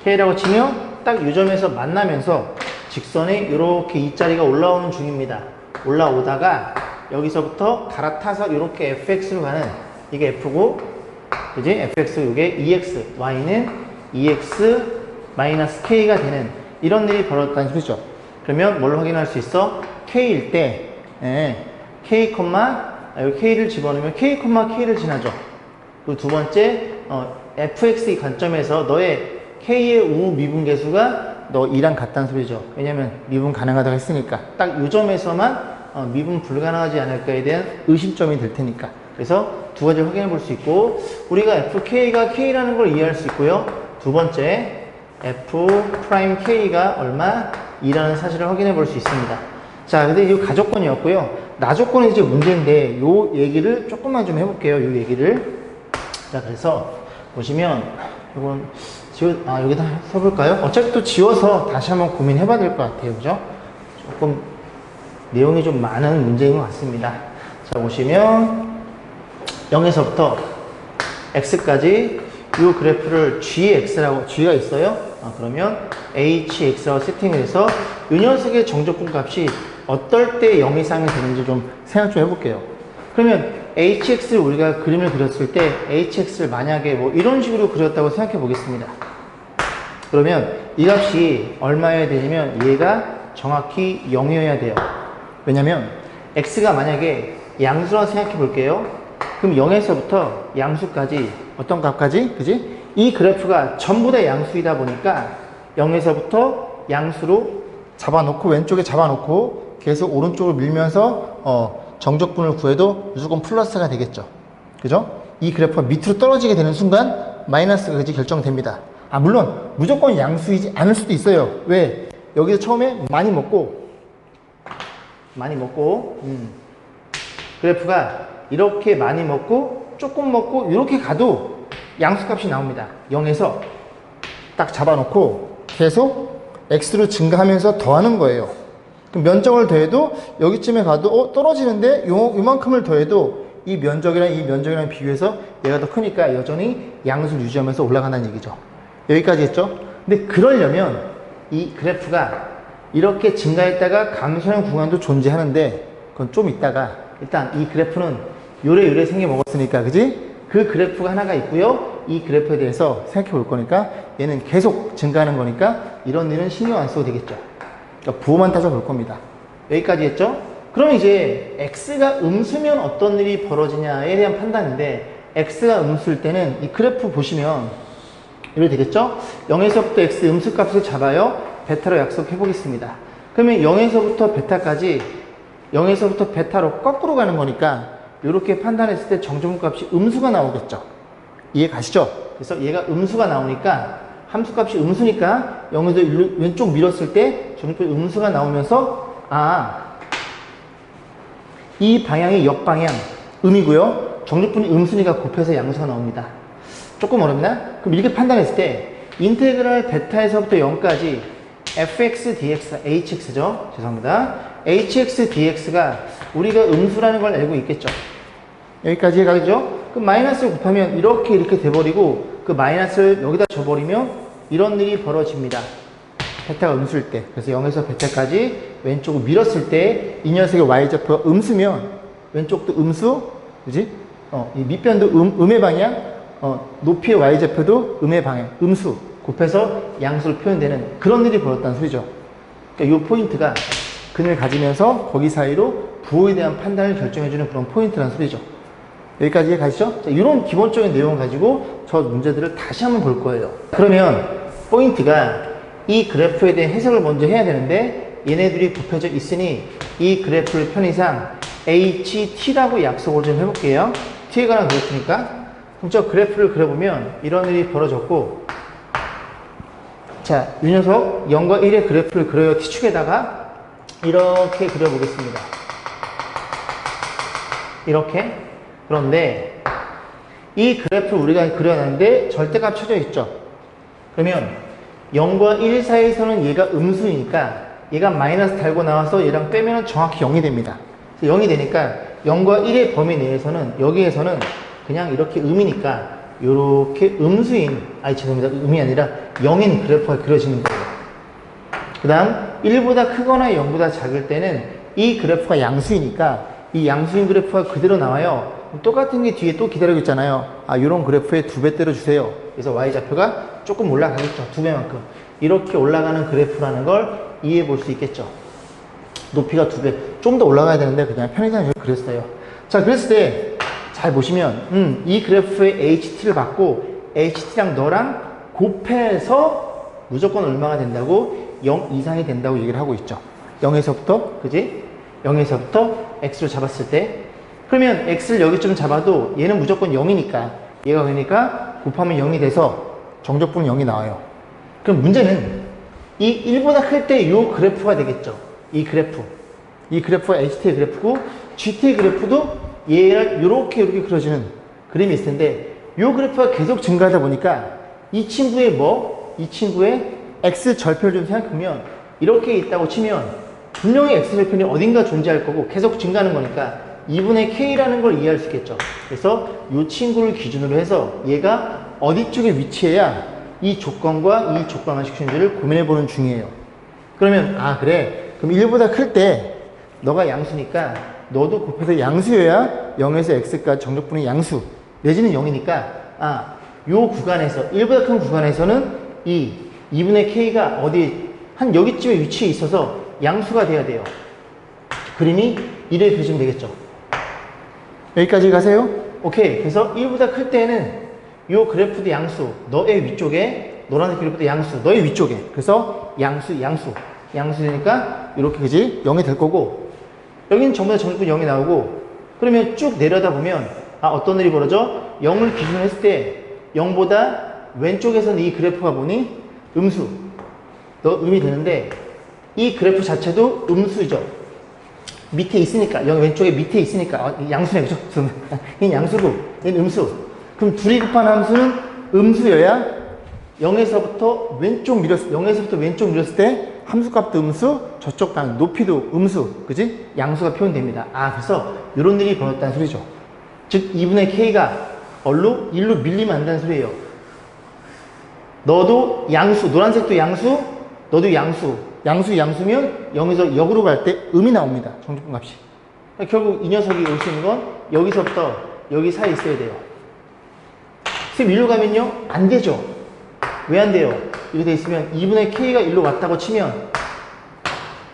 K라고 치면 딱 이 점에서 만나면서 직선이 이렇게 이 자리가 올라오는 중입니다. 올라오다가 여기서부터 갈아타서 이렇게 fx로 가는, 이게 f고, 그지? fx 이게 EX, y는 EX 마이너스 K가 되는 이런 일이 벌어졌다는 소리죠. 그러면 뭘 확인할 수 있어? K일 때, K, 여기 K를 집어넣으면 K, K를 지나죠. 그리고 두 번째, fx의 관점에서 너의 K의 우 미분계수가 너 2랑 같다는 소리죠. 왜냐면 미분 가능하다고 했으니까. 딱 이 점에서만 미분 불가능하지 않을까에 대한 의심점이 될 테니까. 그래서 두 가지를 확인해 볼 수 있고, 우리가 fk가 k라는 걸 이해할 수 있고요. 두 번째, f'k가 얼마? 2라는 사실을 확인해 볼 수 있습니다. 자, 근데 이 가조건이었고요. 나조건이 이제 문제인데, 요 얘기를 조금만 좀 해볼게요. 요 얘기를. 자, 그래서 보시면, 이건 여기다 써볼까요? 어차피 또 지워서 다시 한번 고민해 봐야 될 것 같아요. 그죠? 조금 내용이 좀 많은 문제인 것 같습니다. 자, 보시면 0에서부터 x까지 이 그래프를 gx라고, g가 있어요. 그러면 hx라고 세팅을 해서 이 녀석의 정적분 값이 어떨 때 0 이상이 되는지 좀 생각 좀 해볼게요. 그러면 hx를 우리가 그림을 그렸을 때 hx를 만약에 뭐 이런 식으로 그렸다고 생각해 보겠습니다. 그러면 이 값이 얼마여야 되냐면 얘가 정확히 0이어야 돼요. 왜냐면 x가 만약에 양수라고 생각해 볼게요. 그럼 0에서부터 양수까지 어떤 값까지? 그지? 이 그래프가 전부 다 양수이다 보니까 0에서부터 양수로 잡아놓고, 왼쪽에 잡아놓고 계속 오른쪽으로 밀면서 정적분을 구해도 무조건 플러스가 되겠죠. 그죠? 이 그래프가 밑으로 떨어지게 되는 순간 마이너스가 그지 결정됩니다. 물론 무조건 양수이지 않을 수도 있어요. 왜? 여기서 처음에 많이 먹고 그래프가 이렇게 많이 먹고 조금 먹고 이렇게 가도 양수값이 나옵니다. 0에서 딱 잡아놓고 계속 x로 증가하면서 더하는 거예요. 그럼 면적을 더해도 여기쯤에 가도 떨어지는데 요만큼을 더해도 이 면적이랑 비교해서 얘가 더 크니까 여전히 양수를 유지하면서 올라간다는 얘기죠. 여기까지 했죠? 근데 그러려면 이 그래프가 이렇게 증가했다가 감소하는 구간도 존재하는데 그건 좀 있다가 일단 이 그래프는 요래 생겨 먹었으니까 그지? 그 그래프가 하나가 있고요. 이 그래프에 대해서 생각해 볼 거니까 얘는 계속 증가하는 거니까 이런 일은 신경 안 써도 되겠죠. 그러니까 부호만 따져 볼 겁니다. 여기까지 했죠? 그럼 이제 x가 음수면 어떤 일이 벌어지냐에 대한 판단인데 x가 음수일 때는 이 그래프 보시면 이렇게 되겠죠? 0에서부터 x 음수값을 잡아요. 베타로 약속해 보겠습니다. 그러면 0에서부터 베타까지 0에서부터 베타로 거꾸로 가는 거니까 이렇게 판단했을 때 정적분값이 음수가 나오겠죠. 이해 가시죠? 그래서 얘가 음수가 나오니까 함수값이 음수니까 0에서 왼쪽 밀었을 때 정적분이 음수가 나오면서 이 방향이 역방향 음이고요. 정적분이 음수니까 곱해서 양수가 나옵니다. 조금 어렵나? 그럼 이렇게 판단했을 때 인테그랄 베타에서부터 0까지 fx dx, hx죠. 죄송합니다. hx dx가 우리가 음수라는 걸 알고 있겠죠. 여기까지 해가죠. 그럼 마이너스를 곱하면 이렇게 돼버리고 그 마이너스를 여기다 줘버리면 이런 일이 벌어집니다. 베타가 음수일 때. 그래서 0에서 베타까지 왼쪽을 밀었을 때 이 녀석의 y좌표가 음수면 왼쪽도 음수, 그지? 이 밑변도 음의 방향, 높이의 y좌표도 음의 방향, 음수 곱해서 양수로 표현되는 그런 일이 벌어졌다는 소리죠. 그러니까 이 포인트가 근을 가지면서 거기 사이로 부호에 대한 판단을 결정해주는 그런 포인트라는 소리죠. 여기까지 가시죠? 자, 이런 기본적인 내용을 가지고 저 문제들을 다시 한번 볼 거예요. 그러면 포인트가 이 그래프에 대한 해석을 먼저 해야 되는데 얘네들이 곱해져 있으니 이 그래프를 편의상 HT라고 약속을 좀 해볼게요. T에 관한 그래프니까. 그럼 저 그래프를 그려보면 이런 일이 벌어졌고, 자, 이 녀석 0과 1의 그래프를 그려요. T축에다가 이렇게 그려보겠습니다. 이렇게. 그런데 이 그래프를 우리가 그려놨는데 절대값 쳐져 있죠. 그러면 0과 1 사이에서는 얘가 음수이니까 얘가 마이너스 달고 나와서 얘랑 빼면 정확히 0이 됩니다. 0이 되니까 0과 1의 범위 내에서는 여기에서는 그냥 이렇게 음이니까 이렇게 음수인, 죄송합니다. 음이 아니라 0인 그래프가 그려지는 거예요. 그 다음 1보다 크거나 0보다 작을 때는 이 그래프가 양수이니까 이 양수인 그래프가 그대로 나와요. 똑같은 게 뒤에 또 기다리고 있잖아요. 이런 그래프에 2배 때려주세요. 그래서 y좌표가 조금 올라가겠죠. 2배만큼. 이렇게 올라가는 그래프라는 걸 이해해 볼 수 있겠죠. 높이가 2배. 좀 더 올라가야 되는데 그냥 편의상에 그랬어요. 자, 그랬을 때 잘 보시면 이 그래프에 HT를 받고 HT랑 너랑 곱해서 무조건 얼마가 된다고? 0 이상이 된다고 얘기를 하고 있죠. 0에서부터, 그지? 0에서부터 X를 잡았을 때 그러면 X를 여기쯤 잡아도 얘는 무조건 0이니까 얘가 그러니까 곱하면 0이 돼서 정적분은 0이 나와요. 그럼 문제는 이 1보다 클 때 이 그래프가 되겠죠. 이 그래프가 HT의 그래프고 GT의 그래프도 얘를 이렇게 그려지는 그림이 있을 텐데 이 그래프가 계속 증가하다 보니까 이 친구의 이 친구의 X 절편을 좀 생각하면 이렇게 있다고 치면 분명히 X 절편이 어딘가 존재할 거고 계속 증가하는 거니까 2분의 K라는 걸 이해할 수 있겠죠. 그래서 이 친구를 기준으로 해서 얘가 어디 쪽에 위치해야 이 조건과 이 조건을 시키는지를 고민해 보는 중이에요. 그러면 그래. 그럼 1보다 클 때 너가 양수니까 너도 곱해서 양수여야 0에서 x까지 정적분의 양수 내지는 0이니까 요 구간에서 1보다 큰 구간에서는 이 2분의 k가 어디 한 여기쯤에 위치해 있어서 양수가 돼야 돼요. 그림이 이래 그리시면 되겠죠. 여기까지 가세요. 오케이. 그래서 1보다 클 때는 요 그래프도 양수, 너의 위쪽에 노란색 그래프도 양수, 너의 위쪽에. 그래서 양수니까 이렇게 그지? 0이 될 거고 여기는 전부 다 정적분 0이 나오고 그러면 쭉 내려다 보면 어떤 일이 벌어져? 0을 기준으로 했을 때 0보다 왼쪽에서는 이 그래프가 보니 음수, 음이 되는데 이 그래프 자체도 음수죠. 밑에 있으니까, 0 왼쪽에 밑에 있으니까 양수네, 그죠? 얘는 양수고 얘는 음수. 그럼 둘이 곱한 함수는 음수여야 0에서부터 왼쪽 밀었을 때 함수값도 음수, 저쪽 방 높이도 음수, 그지? 양수가 표현됩니다. 그래서 이런 일이 벌어졌다는 소리죠. 즉 2분의 k가 얼로 1로 밀리면 안 된다는 소리예요. 너도 양수, 노란색도 양수, 너도 양수. 양수면 0에서 역으로 갈 때 음이 나옵니다. 정직분 값이. 결국 이 녀석이 올 수 있는 건 여기서부터 여기 사이에 있어야 돼요. 쌤 1로 가면요? 안 되죠. 왜 안 돼요? 이렇게 돼 있으면 2분의 k가 1로 왔다고 치면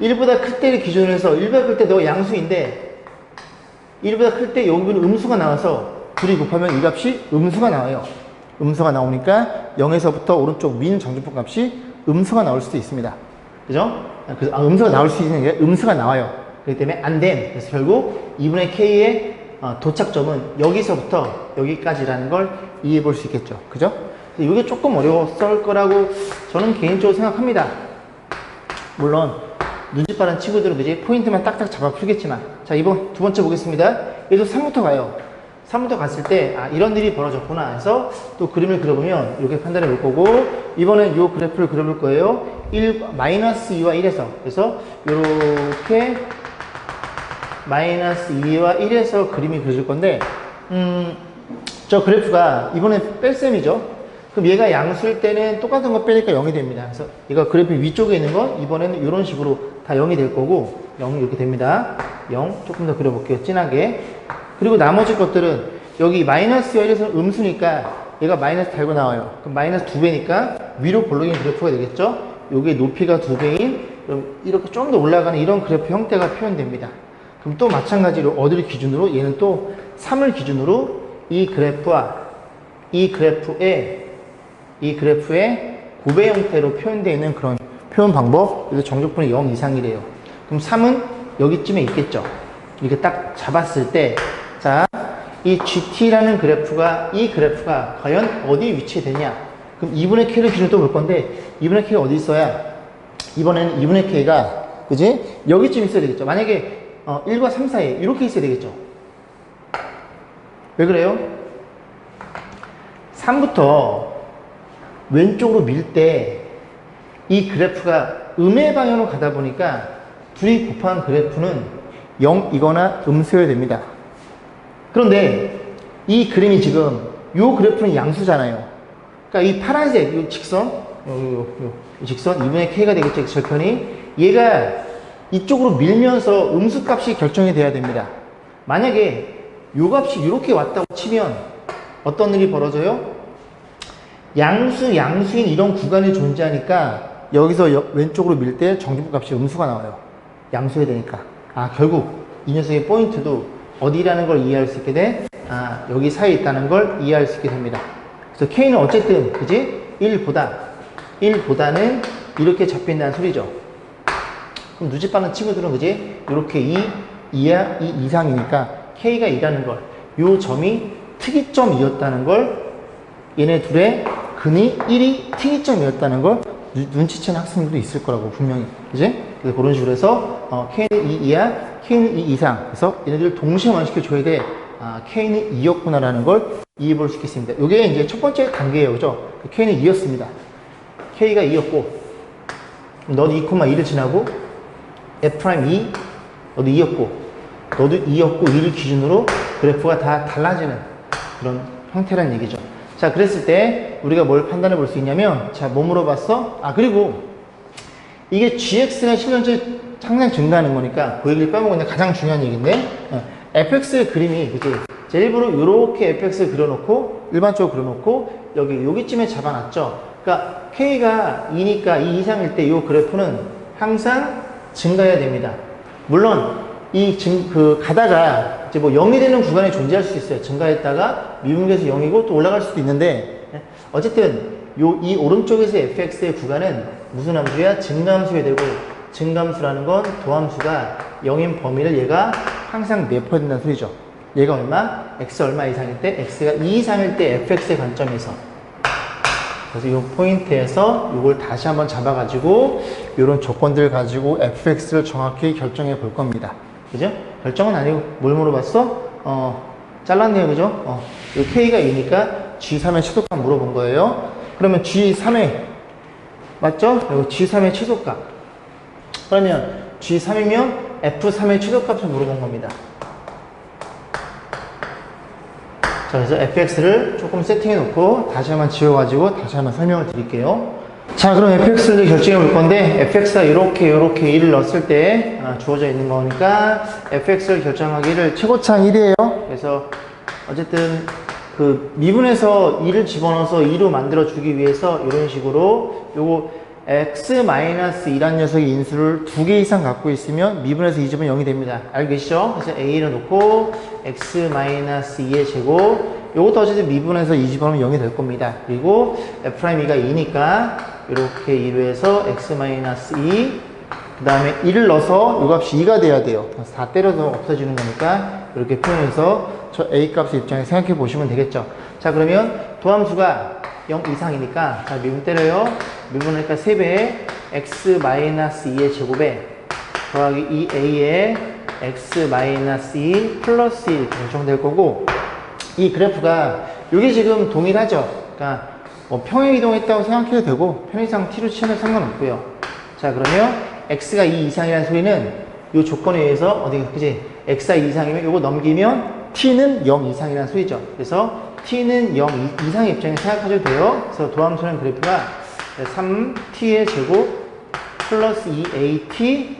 1보다 클 때를 기준으로 해서 1보다 클 때 너가 양수인데 1보다 클 때 여기는 음수가 나와서 둘이 곱하면 이 값이 음수가 나와요. 음수가 나오니까 0에서부터 오른쪽 민 정직분 값이 음수가 나올 수도 있습니다. 그죠? 그래서 음수가 나올 수 있는 게 음수가 나와요. 그렇기 때문에 안 됨. 그래서 결국 2분의 k의 도착점은 여기서부터 여기까지라는 걸 이해해 볼 수 있겠죠. 그죠? 이게 조금 어려웠을 거라고 저는 개인적으로 생각합니다. 물론 눈치 빠른 친구들은 그지 포인트만 딱딱 잡아 풀겠지만, 자 이번 두 번째 보겠습니다. 얘도 3부터 가요. 3부터 갔을 때 이런 일이 벌어졌구나 해서 또 그림을 그려보면 이렇게 판단해 볼 거고, 이번엔 이 그래프를 그려볼 거예요. -2와 1에서, 그래서 이렇게 -2와 1에서 그림이 그려질 건데, 저 그래프가 이번엔 뺄셈이죠. 그럼 얘가 양수일 때는 똑같은 거 빼니까 0이 됩니다. 그래서 얘가 그래프 위쪽에 있는 건 이번에는 이런 식으로 다 0이 될 거고, 0이 이렇게 됩니다. 0 조금 더 그려볼게요. 진하게. 그리고 나머지 것들은 여기 -와 1에서는 음수니까 얘가 마이너스 달고 나와요. 그럼 마이너스 2배니까 위로 볼록인 그래프가 되겠죠. 요게 높이가 2배인, 그럼 이렇게 좀 더 올라가는 이런 그래프 형태가 표현됩니다. 그럼 또 마찬가지로 어디를 기준으로, 얘는 또 3을 기준으로 이 그래프와 이 그래프의 곱의 형태로 표현되어 있는 그런 표현 방법. 그래서 정적분이 0 이상이래요. 그럼 3은 여기쯤에 있겠죠. 이렇게 딱 잡았을 때, 자, 이 GT라는 그래프가, 이 그래프가 과연 어디 위치되냐? 그럼 2분의 K를 기준으로 또 볼 건데, 2분의 K가 어디 있어야? 이번에는 2분의 K가, 그지? 여기쯤 있어야 되겠죠. 만약에 1과 3 사이에 이렇게 있어야 되겠죠. 왜 그래요? 3부터 왼쪽으로 밀 때 이 그래프가 음의 방향으로 가다 보니까 둘이 곱한 그래프는 0이거나 음수여야 됩니다. 그런데 이 그림이 지금 이 그래프는 양수잖아요. 그러니까 이 파란색 이 직선, 이 직선 2분의 K가 되겠죠. 절편이. 얘가 이쪽으로 밀면서 음수값이 결정이 돼야 됩니다. 만약에 이 값이 이렇게 왔다고 치면 어떤 일이 벌어져요? 양수인 이런 구간이 존재하니까 여기서 왼쪽으로 밀 때 정직분 값이 음수가 나와요. 양수해야 되니까. 결국 이 녀석의 포인트도 어디라는 걸 이해할 수 있게 돼? 여기 사이에 있다는 걸 이해할 수 있게 됩니다. 그래서 K는 어쨌든, 그지? 1보다는 이렇게 잡힌다는 소리죠. 그럼 눈치 빠른 친구들은, 그지? 이렇게 2 이상이니까 K가 2라는 걸, 요 점이 특이점이었다는 걸, 얘네 둘의 근이 1이 특이점이었다는 걸 눈치채는 학생들도 있을 거라고, 분명히. 그지? 그래서 그런 식으로 해서, K는 2 이하, K는 2 이상. 그래서 얘네들 동시에 완식해줘야 돼. K는 2였구나라는 걸 이해해 볼 수 있겠습니다. 이게 이제 첫 번째 단계예요. 그죠? K는 2였습니다. K가 2였고, 너도 2,2를 지나고, F'2, 너도 2였고, 너도 2였고, 2를 기준으로 그래프가 다 달라지는 그런 형태라는 얘기죠. 자, 그랬을 때 우리가 뭘 판단해 볼 수 있냐면, 자, 뭐 물어봤어? 그리고 이게 GX가 실현체 항상 증가하는 거니까 그 얘기를 빼먹고 있는 가장 중요한 얘기인데, fx의 그림이, 그치? 제 일부러 이렇게 fx를 그려놓고, 일반적으로 그려놓고, 여기쯤에 잡아놨죠. 그러니까 k가 2니까 2 이상일 때 이 그래프는 항상 증가해야 됩니다. 물론 가다가 이제 뭐 0이 되는 구간이 존재할 수 있어요. 증가했다가 미분계에서 0이고 또 올라갈 수도 있는데, 어쨌든 이 오른쪽에서 fx의 구간은 무슨 함수야? 증가함수여야 되고, 증가함수라는 건 도함수가 0인 범위를 얘가 항상 내포해야 된다는 소리죠. 얘가 얼마? x 얼마 이상일 때, x가 2 이상일 때 fx의 관점에서. 그래서 이 포인트에서 이걸 다시 한번 잡아가지고 이런 조건들 가지고 fx를 정확히 결정해 볼 겁니다. 그죠? 결정은 아니고 뭘 물어봤어? 잘랐네요. 그죠? 이 k가 2니까 g3의 최소값 물어본 거예요. 그러면 g3의, 맞죠? 여기 g3의 최소값. 그러면 G3이면 F3의 최소값을 물어본 겁니다. 자, 그래서 fx를 조금 세팅해 놓고 다시 한번 지워가지고 다시 한번 설명을 드릴게요. 자, 그럼 fx를 결정해 볼 건데 fx가 이렇게 1을 넣었을 때 주어져 있는 거니까 fx를 결정하기를 최고차항 1이에요. 그래서 어쨌든 그 미분에서 2를 집어넣어서 2로 만들어 주기 위해서 이런 식으로 요거 x-2란 녀석의 인수를 2개 이상 갖고 있으면 미분에서 2집은 0이 됩니다. 알고 계시죠? 그래서 a를 놓고 x-2의 제곱, 요것도 어쨌든 미분에서 2집어넣으면 0이 될 겁니다. 그리고 f'E가 2니까 이렇게 2로 해서 x-2, 그 다음에 1을 넣어서 요 값이 2가 돼야 돼요. 그래서 다 때려서 없어지는 거니까 이렇게 표현해서 저 a 값의 입장에 생각해 보시면 되겠죠. 자, 그러면 도함수가 0 이상이니까 자, 미분 때려요. 미분하니까 3배에 x-2의 제곱에 더하기 2a의 x-2 플러스 1 이렇게 결정될 거고, 이 그래프가 이게 지금 동일하죠. 그러니까 뭐 평행 이동했다고 생각해도 되고 편의상 t로 치면 상관없고요. 자, 그러면 x가 2 이상이라는 소리는 이 조건에 의해서 어디 그지? x가 2 이상이면 이거 넘기면 t는 0 이상이라는 소리죠. 그래서 t는 0 이상의 입장에 생각하셔도 돼요. 그래서 도함수는 그래프가 3t의 제곱 플러스 2at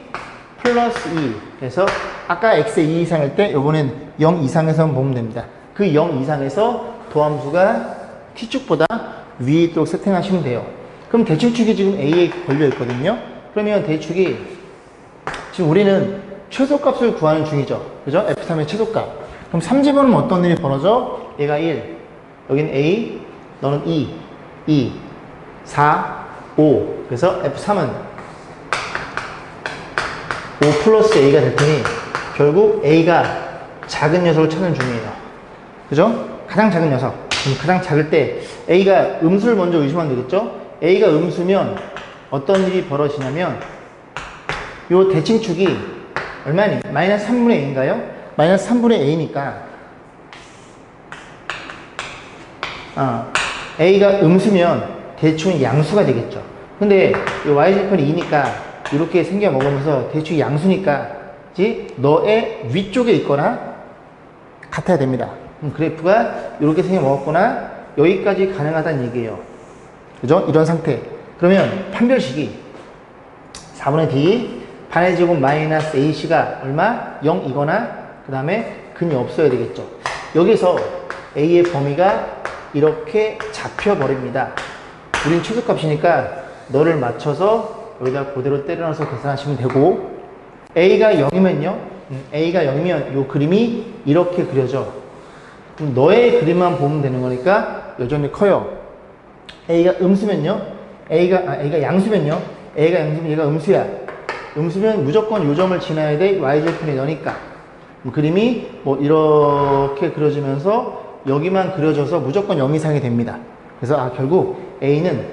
플러스 2. 그래서 아까 x의 2 이상일 때 이번엔 0 이상에서만 보면 됩니다. 그 0 이상에서 도함수가 t축보다 위에 있도록 세팅하시면 돼요. 그럼 대칭축이 지금 a에 걸려 있거든요. 그러면 대축이 지금 우리는 최소값을 구하는 중이죠. 그죠? f3의 최소값. 그럼 3집어넣으면 어떤 일이 벌어져? 얘가 1, 여긴 a, 너는 2, 4, 5. 그래서 f3은 5 플러스 a가 될 테니 결국 a가 작은 녀석을 찾는 중이에요. 그죠? 가장 작은 녀석. 그럼 가장 작을 때 a가 음수를 먼저 의심하면 되겠죠? a가 음수면 어떤 일이 벌어지냐면 요 대칭축이 얼마니? 마이너스 3분의 a인가요? 마이너스 3분의 a니까 a가 음수면 대충 양수가 되겠죠. 근데 이 y절편이 2니까 이렇게 생겨 먹으면서 대충 양수니까 너의 위쪽에 있거나 같아야 됩니다. 그럼 그래프가 이렇게 생겨 먹었거나 여기까지 가능하다는 얘기예요. 그죠? 이런 상태. 그러면 판별식이 4분의 d 반의 제곱 마이너스 ac가 얼마? 0이거나 그 다음에 근이 없어야 되겠죠. 여기서 a의 범위가 이렇게 잡혀버립니다. 우린 최소값이니까 너를 맞춰서 여기다 그대로 때려넣어서 계산하시면 되고, a가 0이면요 a가 0이면 이 그림이 이렇게 그려져. 그럼 너의 그림만 보면 되는 거니까 여전히 커요. a가 음수면요 a가 양수면요 a가 양수면 얘가 음수야. 음수면 무조건 요 점을 지나야 돼. y절편이 너니까. 그림이 뭐 이렇게 그려지면서 여기만 그려져서 무조건 0 이상이 됩니다. 그래서 결국 a는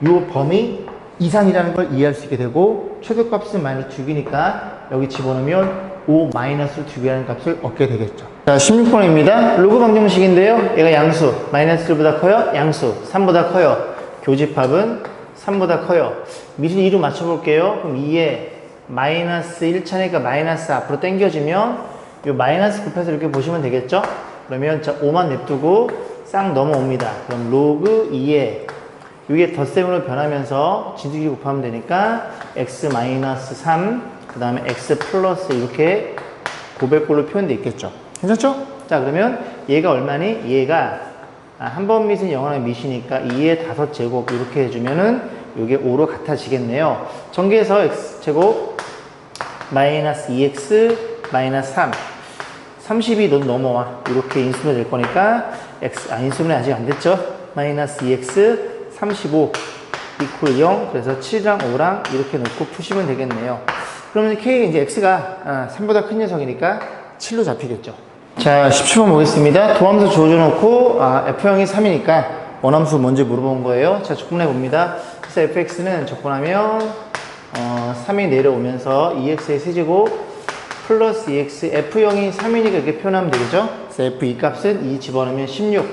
요 범위 이상이라는 걸 이해할 수 있게 되고, 최소값은 마이너스 2개니까 여기 집어넣으면 5 마이너스 2개라는 값을 얻게 되겠죠. 자, 16번입니다. 로그 방정식인데요. 얘가 양수, 마이너스 1보다 커요? 양수, 3보다 커요. 교집합은 3보다 커요. 미분 2로 맞춰볼게요. 그럼 2에 마이너스 1차니까 마이너스 앞으로 당겨지면 이 마이너스 곱해서 이렇게 보시면 되겠죠? 그러면 자 5만 냅두고 싹 넘어옵니다. 그럼 로그 2에 이게 덧셈으로 변하면서 진수기 곱하면 되니까 x 마이너스 3, 그 다음에 x 플러스 이렇게 고백꼴로 표현되어 있겠죠. 괜찮죠? 자, 그러면 얘가 얼마니? 얘가 한 번 밑은 영원한 밑이니까 2의 5제곱 이렇게 해주면은 이게 5로 같아지겠네요. 전개해서 x제곱 마이너스 2x 마이너스 3 30이 넌 넘어와. 이렇게 인수분해 될 거니까 인수분해 아직 안 됐죠? 마이너스 2x 35 이퀄 0. 그래서 7이랑 5랑 이렇게 놓고 푸시면 되겠네요. 그러면 K 이제 X가 3보다 큰 녀석이니까 7로 잡히겠죠. 자, 17번 보겠습니다. 도함수 주어져 놓고 F형이 3이니까 원함수 먼저 물어본 거예요. 자, 조건해 봅니다. 그래서 fx는 적분하면 3이 내려오면서 2x의 세제곱 플러스 2x, F형이 3이니까 이렇게 표현하면 되겠죠? 그래서 F 이 값은 2 집어넣으면 16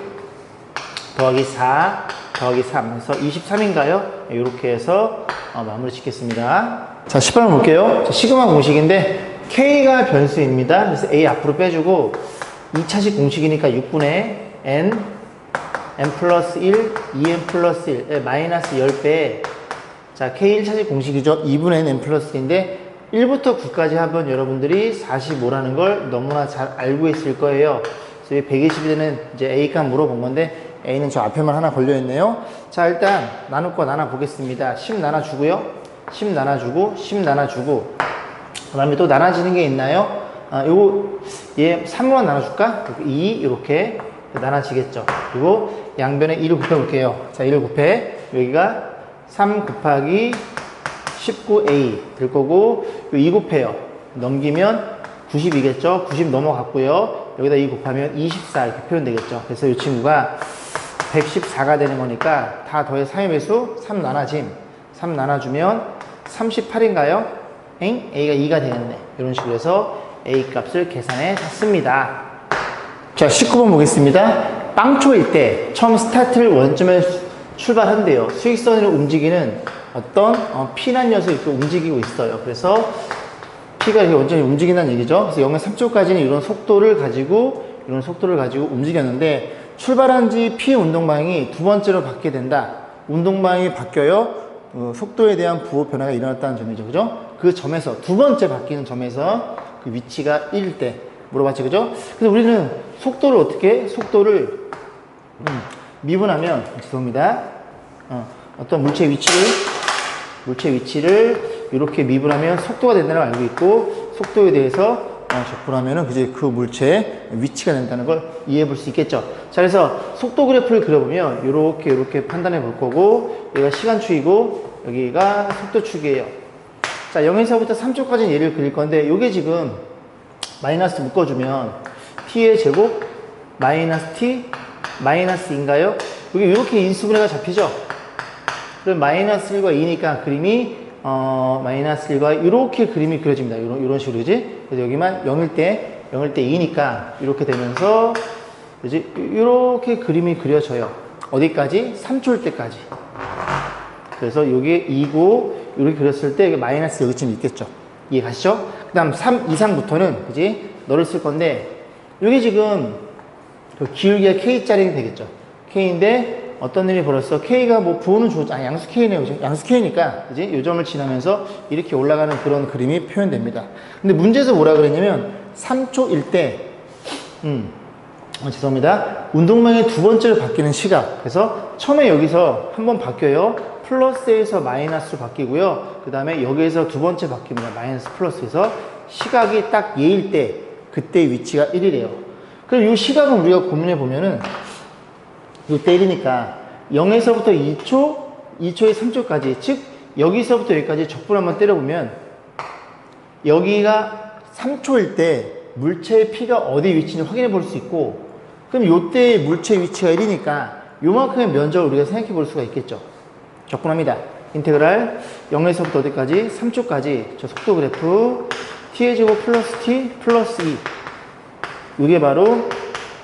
더하기 4 더하기 3 해서 23인가요? 이렇게 해서 마무리 짓겠습니다. 자, 10번을 볼게요. 자, 시그마 공식인데 K가 변수입니다. 그래서 A 앞으로 빼주고 2차식 공식이니까 6분의 N 플러스 1, 2N 플러스 1, 마이너스 10배. 자, K 1차식 공식이죠. 2분의 N 플러스 1인데 1부터 9까지 하면 여러분들이 45라는 걸 너무나 잘 알고 있을 거예요. 그래서 120이 되는 이제 A 값 물어본 건데 A는 저 앞에만 하나 걸려있네요. 자, 일단 나눌 거 나눠보겠습니다. 10 나눠주고요. 10 나눠주고 10 나눠주고 그 다음에 또 나눠지는 게 있나요? 요거 얘 3으로 나눠줄까? 2 이렇게 나눠지겠죠. 그리고 양변에 1을 곱해볼게요. 자, 1을 곱해. 여기가 3 곱하기 19A 될 거고 2 곱해요. 넘기면 90이겠죠. 90 넘어갔고요. 여기다 2 곱하면 24 이렇게 표현되겠죠. 그래서 이 친구가 114가 되는 거니까 다 더해 3의 배수 3 나눠짐. 3 나눠주면 38인가요? A가 2가 되겠네. 이런 식으로 해서 A 값을 계산해 놨습니다. 자, 19번 보겠습니다. 빵초일 때 처음 스타트를 원점에 출발한대요. 수익선으로 움직이는 어떤 P란 녀석이 이렇게 움직이고 있어요. 그래서 P가 이렇게 원점이 움직인다는 얘기죠. 그래서 0에서 3초까지는 이런 속도를 가지고 움직였는데 출발한 지 P 운동방향이 두 번째로 바뀌게 된다. 운동방향이 바뀌어요. 속도에 대한 부호 변화가 일어났다는 점이죠. 그죠? 그 점에서, 두 번째 바뀌는 점에서 그 위치가 1일 때 물어봤지. 그죠? 그래서 우리는 속도를 어떻게, 속도를 미분하면, 죄송합니다. 어떤 물체의 위치를 이렇게 미분하면 속도가 된다는 걸 알고 있고, 속도에 대해서 적분하면은 이제 그 물체의 위치가 된다는 걸 이해해 볼 수 있겠죠. 자, 그래서 속도 그래프를 그려보면 이렇게 판단해 볼 거고, 여기가 시간축이고 여기가 속도축이에요. 자, 0에서부터 3초까지는 얘를 그릴 건데, 요게 지금 마이너스 묶어주면 t의 제곱 마이너스 t 마이너스인가요? 여기 이렇게 인수분해가 잡히죠. 그럼 마이너스 1과 2니까 그림이 마이너스 1과 이렇게 그림이 그려집니다. 이런 식으로, 그지? 그래서 여기만 0일 때 2니까 이렇게 되면서, 그지? 이렇게 그림이 그려져요. 어디까지? 3초일 때까지. 그래서 이게 2고, 이렇게 그렸을 때 마이너스 여기쯤 있겠죠. 이해 가시죠? 그 다음 3 이상부터는, 그지? 너를 쓸 건데, 이게 지금 그 기울기가 K짜리 되겠죠. K인데, 어떤 일이 벌었어? K가 뭐 부호는 양수 K네요. 양수 K니까, 그지? 요 점을 지나면서 이렇게 올라가는 그런 그림이 표현됩니다. 근데 문제에서 뭐라 그랬냐면, 3초일 때, 죄송합니다. 운동방향이 두 번째로 바뀌는 시각. 그래서 처음에 여기서 한번 바뀌어요. 플러스에서 마이너스로 바뀌고요. 그 다음에 여기에서 두 번째 바뀝니다. 마이너스 플러스에서 시각이 딱 얘일 때, 그때 위치가 1이래요. 그럼 이 시각은 우리가 고민해 보면은, 이때 1이니까 0에서부터 2초, 2초에 3초까지, 즉 여기서부터 여기까지 적분 한번 때려보면 여기가 3초일 때 물체의 P가 어디 위치인지 확인해 볼 수 있고, 그럼 요때 물체 위치가 1이니까 요만큼의 면적을 우리가 생각해 볼 수가 있겠죠. 적분합니다. 인테그랄 0에서부터 어디까지? 3초까지 저 속도 그래프 t의 제곱 플러스 t 플러스 2, 이게 바로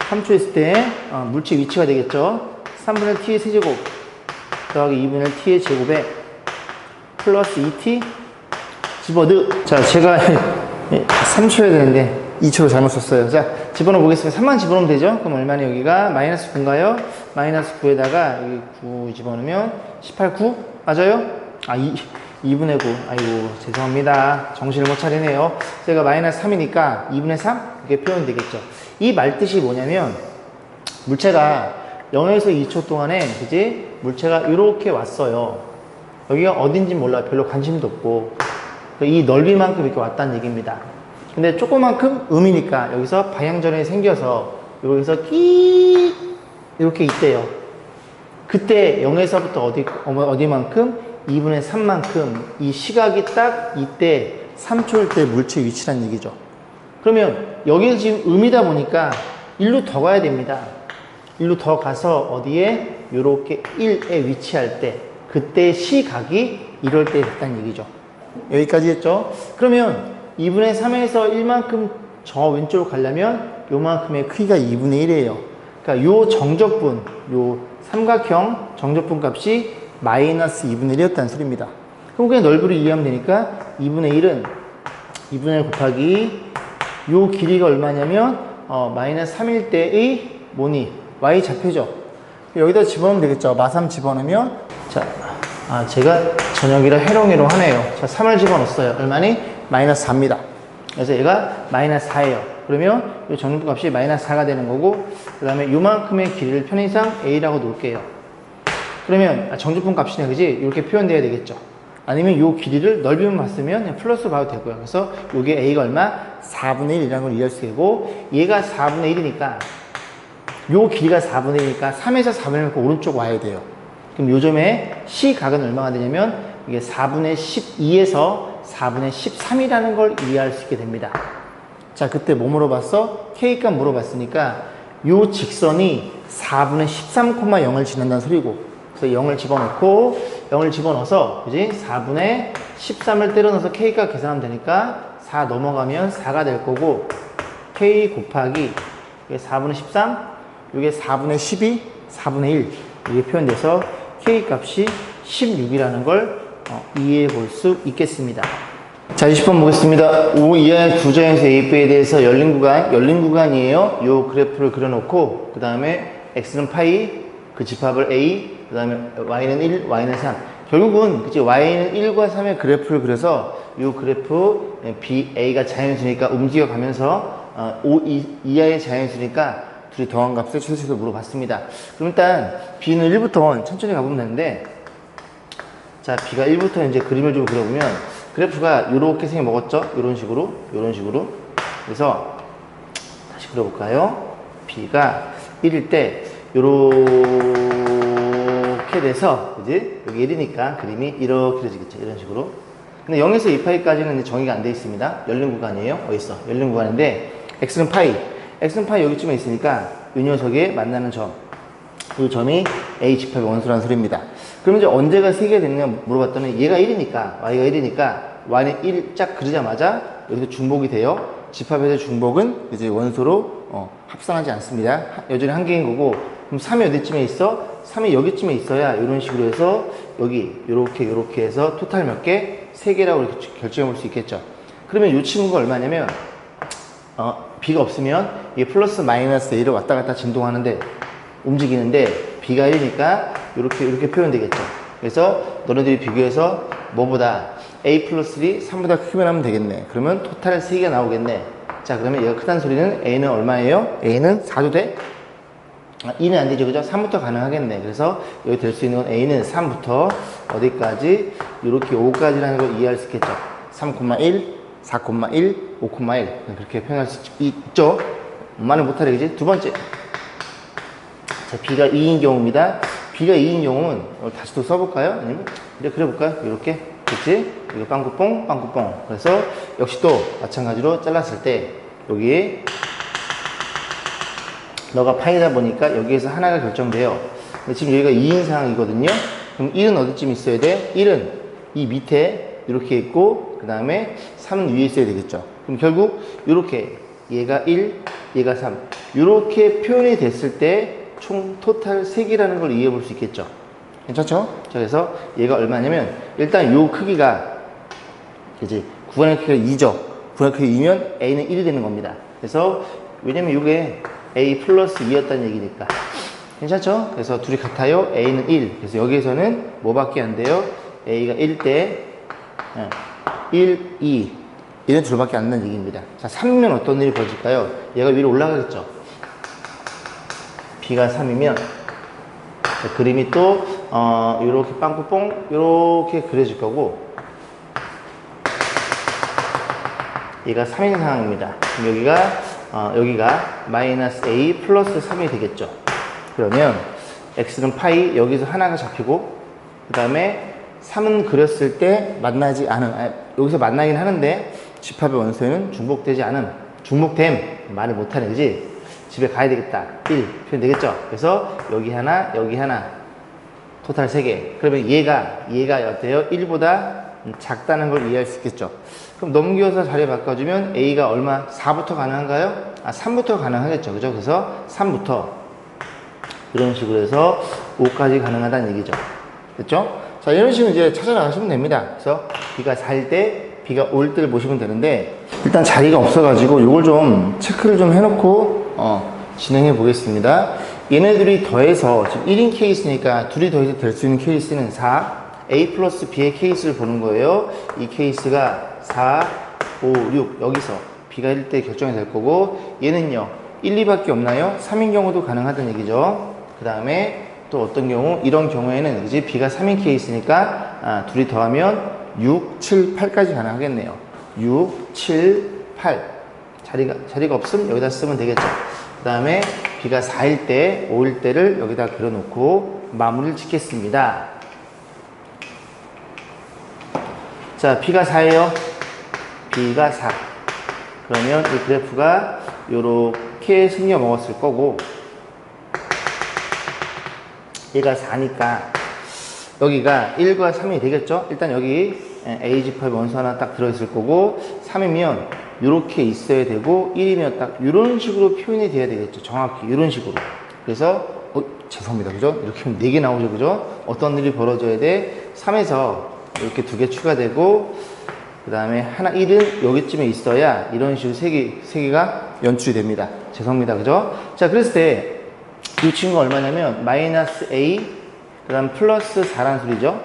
3초 있을 때 물체 위치가 되겠죠. 3분의 t의 세제곱 더하기 2분의 t의 제곱에 플러스 2t 집어넣. 자, 제가 3초여야 되는데 2초로 잘못 썼어요. 자, 집어넣어 보겠습니다. 3만 집어넣으면 되죠. 그럼 얼마나 여기가 마이너스 9인가요? 마이너스 9에다가 여기 9 집어넣으면 18, 9? 맞아요? 2분의 9. 아이고, 죄송합니다. 정신을 못 차리네요. 제가 마이너스 3이니까 2분의 3? 이렇게 표현되겠죠. 이 말뜻이 뭐냐면, 물체가 0에서 2초 동안에, 그지? 물체가 이렇게 왔어요. 여기가 어딘지 몰라요. 별로 관심도 없고. 이 넓이만큼 이렇게 왔다는 얘기입니다. 근데 조그만큼 음이니까 여기서 방향전환이 생겨서 여기서 끼 이렇게 있대요. 그때 0에서부터 어디만큼? 2분의 3만큼 이 시각이 딱 이때 3초일 때 물체 위치란 얘기죠. 그러면 여기는 지금 음이다 보니까 일로 더 가야 됩니다. 일로 더 가서 어디에? 요렇게 1에 위치할 때 그때 시각이 이럴 때 됐다는 얘기죠. 여기까지 했죠. 그러면 2분의 3에서 1만큼 저 왼쪽으로 가려면 요만큼의 크기가 2분의 1이에요. 그러니까 요 정적분, 요 삼각형 정적분 값이 마이너스 2분의 1이었다는 소리입니다. 그럼 그냥 넓이로 이해하면 되니까 2분의 1은 2분의 1 곱하기 요 길이가 얼마냐면 마이너스 3일 때의 뭐니? y 좌표죠. 여기다 집어넣으면 되겠죠. 마삼 집어넣으면 자, 제가 저녁이라 해롱해롱 하네요. 자, 3을 집어넣었어요. 얼마니? 마이너스 4입니다. 그래서 얘가 마이너스 4예요. 그러면 이 정육분 값이 마이너스 4가 되는 거고, 그 다음에 요만큼의 길이를 편의상 a라고 놓을게요. 그러면 정육분 값이네, 그지? 이렇게 표현돼야 되겠죠. 아니면 요 길이를 넓이만 봤으면 그냥 플러스 봐도 되고요. 그래서 요게 a가 얼마? 4분의 1이라는 걸 이해할 수 있고, 얘가 4분의 1이니까 요 길이가 4분의 1이니까 3에서 4분의 1 오른쪽 와야 돼요. 그럼 요점에 C각은 얼마가 되냐면 이게 4분의 12에서 4분의 13이라는 걸 이해할 수 있게 됩니다. 자, 그때 뭐 물어봤어? K값 물어봤으니까 요 직선이 4분의 13,0을 지난다는 소리고, 그래서 0을 집어넣고 0을 집어넣어서 그지? 4분의 13을 때려 넣어서 K값 계산하면 되니까 4 넘어가면 4가 될 거고, K 곱하기 이게 4분의 13, 이게 4분의 12, 4분의 1 이게 표현돼서 K값이 16이라는 걸 이해해 볼 수 있겠습니다. 자, 20번 보겠습니다. 5 이하의 두 저행수 AF에 대해서 열린 구간이에요. 요 그래프를 그려놓고 그 다음에 X는 파이, 그 집합을 A, 그 다음에 Y는 1, Y는 3. 결국은 그치, Y는 1과 3의 그래프를 그려서 요 그래프 B, A가 자연수니까 움직여가면서 5 이하의 자연수니까 둘이 더한 값을 최소로 물어봤습니다. 그럼 일단 B는 1부터 천천히 가보면 되는데, 자, B가 1부터 이제 그림을 좀 그려보면 그래프가 이렇게 생겨먹었죠? 이런 식으로. 그래서 다시 그려볼까요? B가 1일 때 이렇게 돼서, 그지? 여기 1이니까 그림이 이렇게 그려지겠죠? 이런 식으로. 근데 0에서 2파이까지는 정의가 안 되어 있습니다. 열린 구간이에요. 어딨어? 열린 구간인데 X는 파이. X는 파이 여기쯤에 있으니까 이 녀석에 만나는 점, 이 점이 A 집합의 원소라는 소리입니다. 그럼 이제 언제가 세개가 되느냐 물어봤더니 얘가 1이니까, Y가 1이니까 Y는 1 짝 그리자마자 여기서 중복이 돼요. 집합에서 중복은 이제 원소로 합산하지 않습니다. 여전히 한 개인 거고, 그럼 3이 어디쯤에 있어? 3이 여기쯤에 있어야 이런 식으로 해서 여기 요렇게 해서 토탈 몇 개? 3개라고 이렇게 결정해 볼 수 있겠죠. 그러면 이 친구가 얼마냐면 B가 없으면 이게 플러스 마이너스 A를 왔다 갔다 진동하는데 움직이는데 B가 1이니까 이렇게 표현되겠죠. 그래서 너네들이 비교해서 뭐보다 A 플러스 1이 3보다 크기만 하면 되겠네. 그러면 토탈 3개가 나오겠네. 자, 그러면 얘가 크다는 소리는 A는 얼마예요? A는 4도 돼? 2는 안 되죠, 그죠? 3부터 가능하겠네. 그래서 여기 될 수 있는 건 A는 3부터 어디까지? 이렇게 5까지라는 걸 이해할 수 있겠죠. 3,1, 4,1, 5,1 그렇게 표현할 수 있죠. 말을 못하래, 그지? 두 번째, 자, B가 2인 경우입니다. B가 2인 경우는 다시 또 써볼까요? 아니면 이렇게 그려볼까요? 이렇게, 그치? 이거 빵꾸뽕. 그래서 역시 또 마찬가지로 잘랐을 때 여기에 너가 파이다 보니까 여기에서 하나가 결정돼요. 근데 지금 여기가 2인 상황이거든요. 그럼 1은 어디쯤 있어야 돼? 1은 이 밑에 이렇게 있고, 그 다음에 3은 위에 있어야 되겠죠. 그럼 결국 이렇게 얘가 1, 얘가 3 이렇게 표현이 됐을 때 총 토탈 3개라는 걸 이해해 볼 수 있겠죠. 괜찮죠? 자, 그래서 얘가 얼마냐면 일단 요 크기가, 그지? 구간의 크기가 2죠. 구간의 크기가 2면 A는 1이 되는 겁니다. 그래서 왜냐면 이게 A 플러스 2였다는 얘기니까. 괜찮죠? 그래서 둘이 같아요. A는 1. 그래서 여기에서는 뭐밖에 안 돼요? A가 1 때 1, 2. 얘는 둘밖에 안 된다는 얘기입니다. 자, 3이면 어떤 일이 벌어질까요? 얘가 위로 올라가겠죠. B가 3이면 자, 그림이 또 요렇게 빵꾸뽕 요렇게 그려질 거고, 얘가 3인 상황입니다. 그럼 여기가 마이너스 A 플러스 3이 되겠죠. 그러면 X는 파이, 여기서 하나가 잡히고, 그 다음에 3은 그렸을 때 만나지 않은, 여기서 만나긴 하는데 집합의 원소에는 중복되지 않은, 중복됨 말을 못하네, 그지? 집에 가야 되겠다. 1 표현 되겠죠? 그래서 여기 하나 토탈 3개. 그러면 얘가 어때요? 1보다 작다는 걸 이해할 수 있겠죠. 그럼 넘겨서 자리 바꿔주면 A가 얼마? 4부터 가능한가요? 3부터 가능하겠죠. 그죠? 그래서 3부터 이런 식으로 해서 5까지 가능하다는 얘기죠. 됐죠? 자, 자, 이런 식으로 이제 찾아 나가시면 됩니다. 그래서 B가 4일 때, B가 5일 때를 보시면 되는데, 일단 자리가 없어가지고 이걸 좀 체크를 좀 해놓고, 진행해 보겠습니다. 얘네들이 더해서, 지금 1인 케이스니까 둘이 더해서 될 수 있는 케이스는 4, A 플러스 B의 케이스를 보는 거예요. 이 케이스가 4, 5, 6, 여기서 B가 1 때 결정이 될 거고, 얘는요, 1, 2밖에 없나요? 3인 경우도 가능하다는 얘기죠. 그 다음에 또 어떤 경우, 이런 경우에는 그지 B가 3인 케이스니까 둘이 더하면 6, 7, 8까지 가능하겠네요. 6, 7, 8 자리가 없으면 여기다 쓰면 되겠죠. 그 다음에 B가 4일 때, 5일 때를 여기다 그려놓고 마무리를 짓겠습니다. 자, B가 4예요. B가 4. 그러면 이 그래프가 요렇게 생겨 먹었을 거고, 얘가 4니까 여기가 1과 3이 되겠죠. 일단 여기 AG5 원수 하나 딱 들어있을 거고, 3이면 이렇게 있어야 되고, 1이면 딱 이런 식으로 표현이 돼야 되겠죠. 정확히 이런 식으로. 그래서 죄송합니다, 그죠? 이렇게 하면 4개 나오죠, 그죠? 어떤 일이 벌어져야 돼? 3에서 이렇게 2개 추가되고, 그 다음에 하나 1은 여기쯤에 있어야 이런 식으로 3개가 연출이 됩니다. 죄송합니다, 그죠? 자, 그랬을 때 이 친구가 얼마냐면 마이너스 A 그 다음 플러스 4란 소리죠.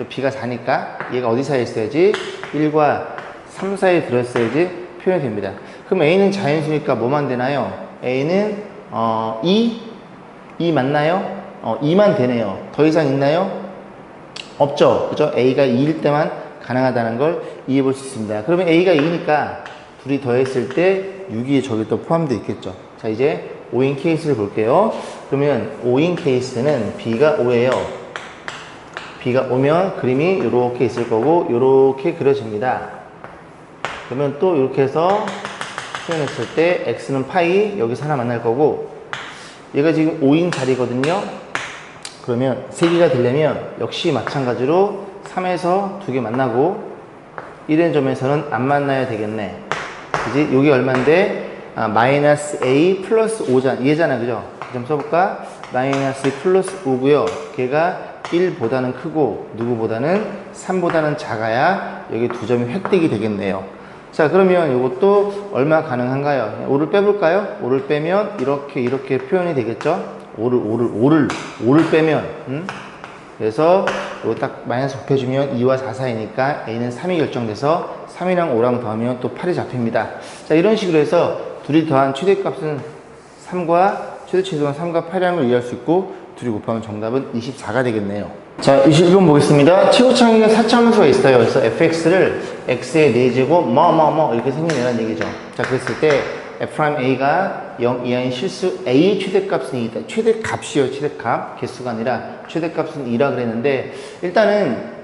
B가 4니까 얘가 어디 사이에 있어야지? 1과 3 사이에 들어있어야지 표현이 됩니다. 그럼 A는 자연수니까 뭐만 되나요? A는 2 맞나요? 2만 되네요. 더 이상 있나요? 없죠. 그죠? A가 2일 때만 가능하다는 걸 이해해 볼 수 있습니다. 그러면 A가 2니까 둘이 더했을 때 6이 저기 또 포함되어 있겠죠. 자, 이제 5인 케이스를 볼게요. 그러면 5인 케이스는 B가 5예요. B가 5면 그림이 이렇게 있을 거고, 이렇게 그려집니다. 그러면 또 이렇게 해서 표현했을 때 X는 파이, 여기서 하나 만날 거고, 얘가 지금 5인 자리거든요. 그러면 3개가 되려면 역시 마찬가지로 3에서 2개 만나고, 1인 점에서는 안 만나야 되겠네. 그지? 요게 얼만데? 마이너스 A 플러스 5잖아. 얘잖아, 그죠? 좀 써볼까? 마이너스 플러스 5고요. 걔가 1보다는 크고, 누구보다는 3보다는 작아야 여기 2점이 획득이 되겠네요. 자, 그러면 이것도 얼마 가능한가요? 5를 빼볼까요? 5를 빼면 이렇게 표현이 되겠죠? 5를 빼면, 그래서 이거 딱 마이너스 곱해주면 2와 4 사이니까 A는 3이 결정돼서 3이랑 5랑 더하면 또 8이 잡힙니다. 자, 이런 식으로 해서 둘이 더한 최대값은 3과 최대치수가 3과 8이라는 걸 이해할 수 있고, 둘이 곱하면 정답은 24가 되겠네요. 자, 21번 보겠습니다. 최고차항의 4차함수가 있어요. 그래서 fx를 x의 4제곱 이렇게 생겨내라는 얘기죠. 자, 그랬을 때 f'a가 0 이하인 실수 a 최대값은 2다. 최대값이요, 최대값. 개수가 아니라 최대값은 2라 그랬는데, 일단은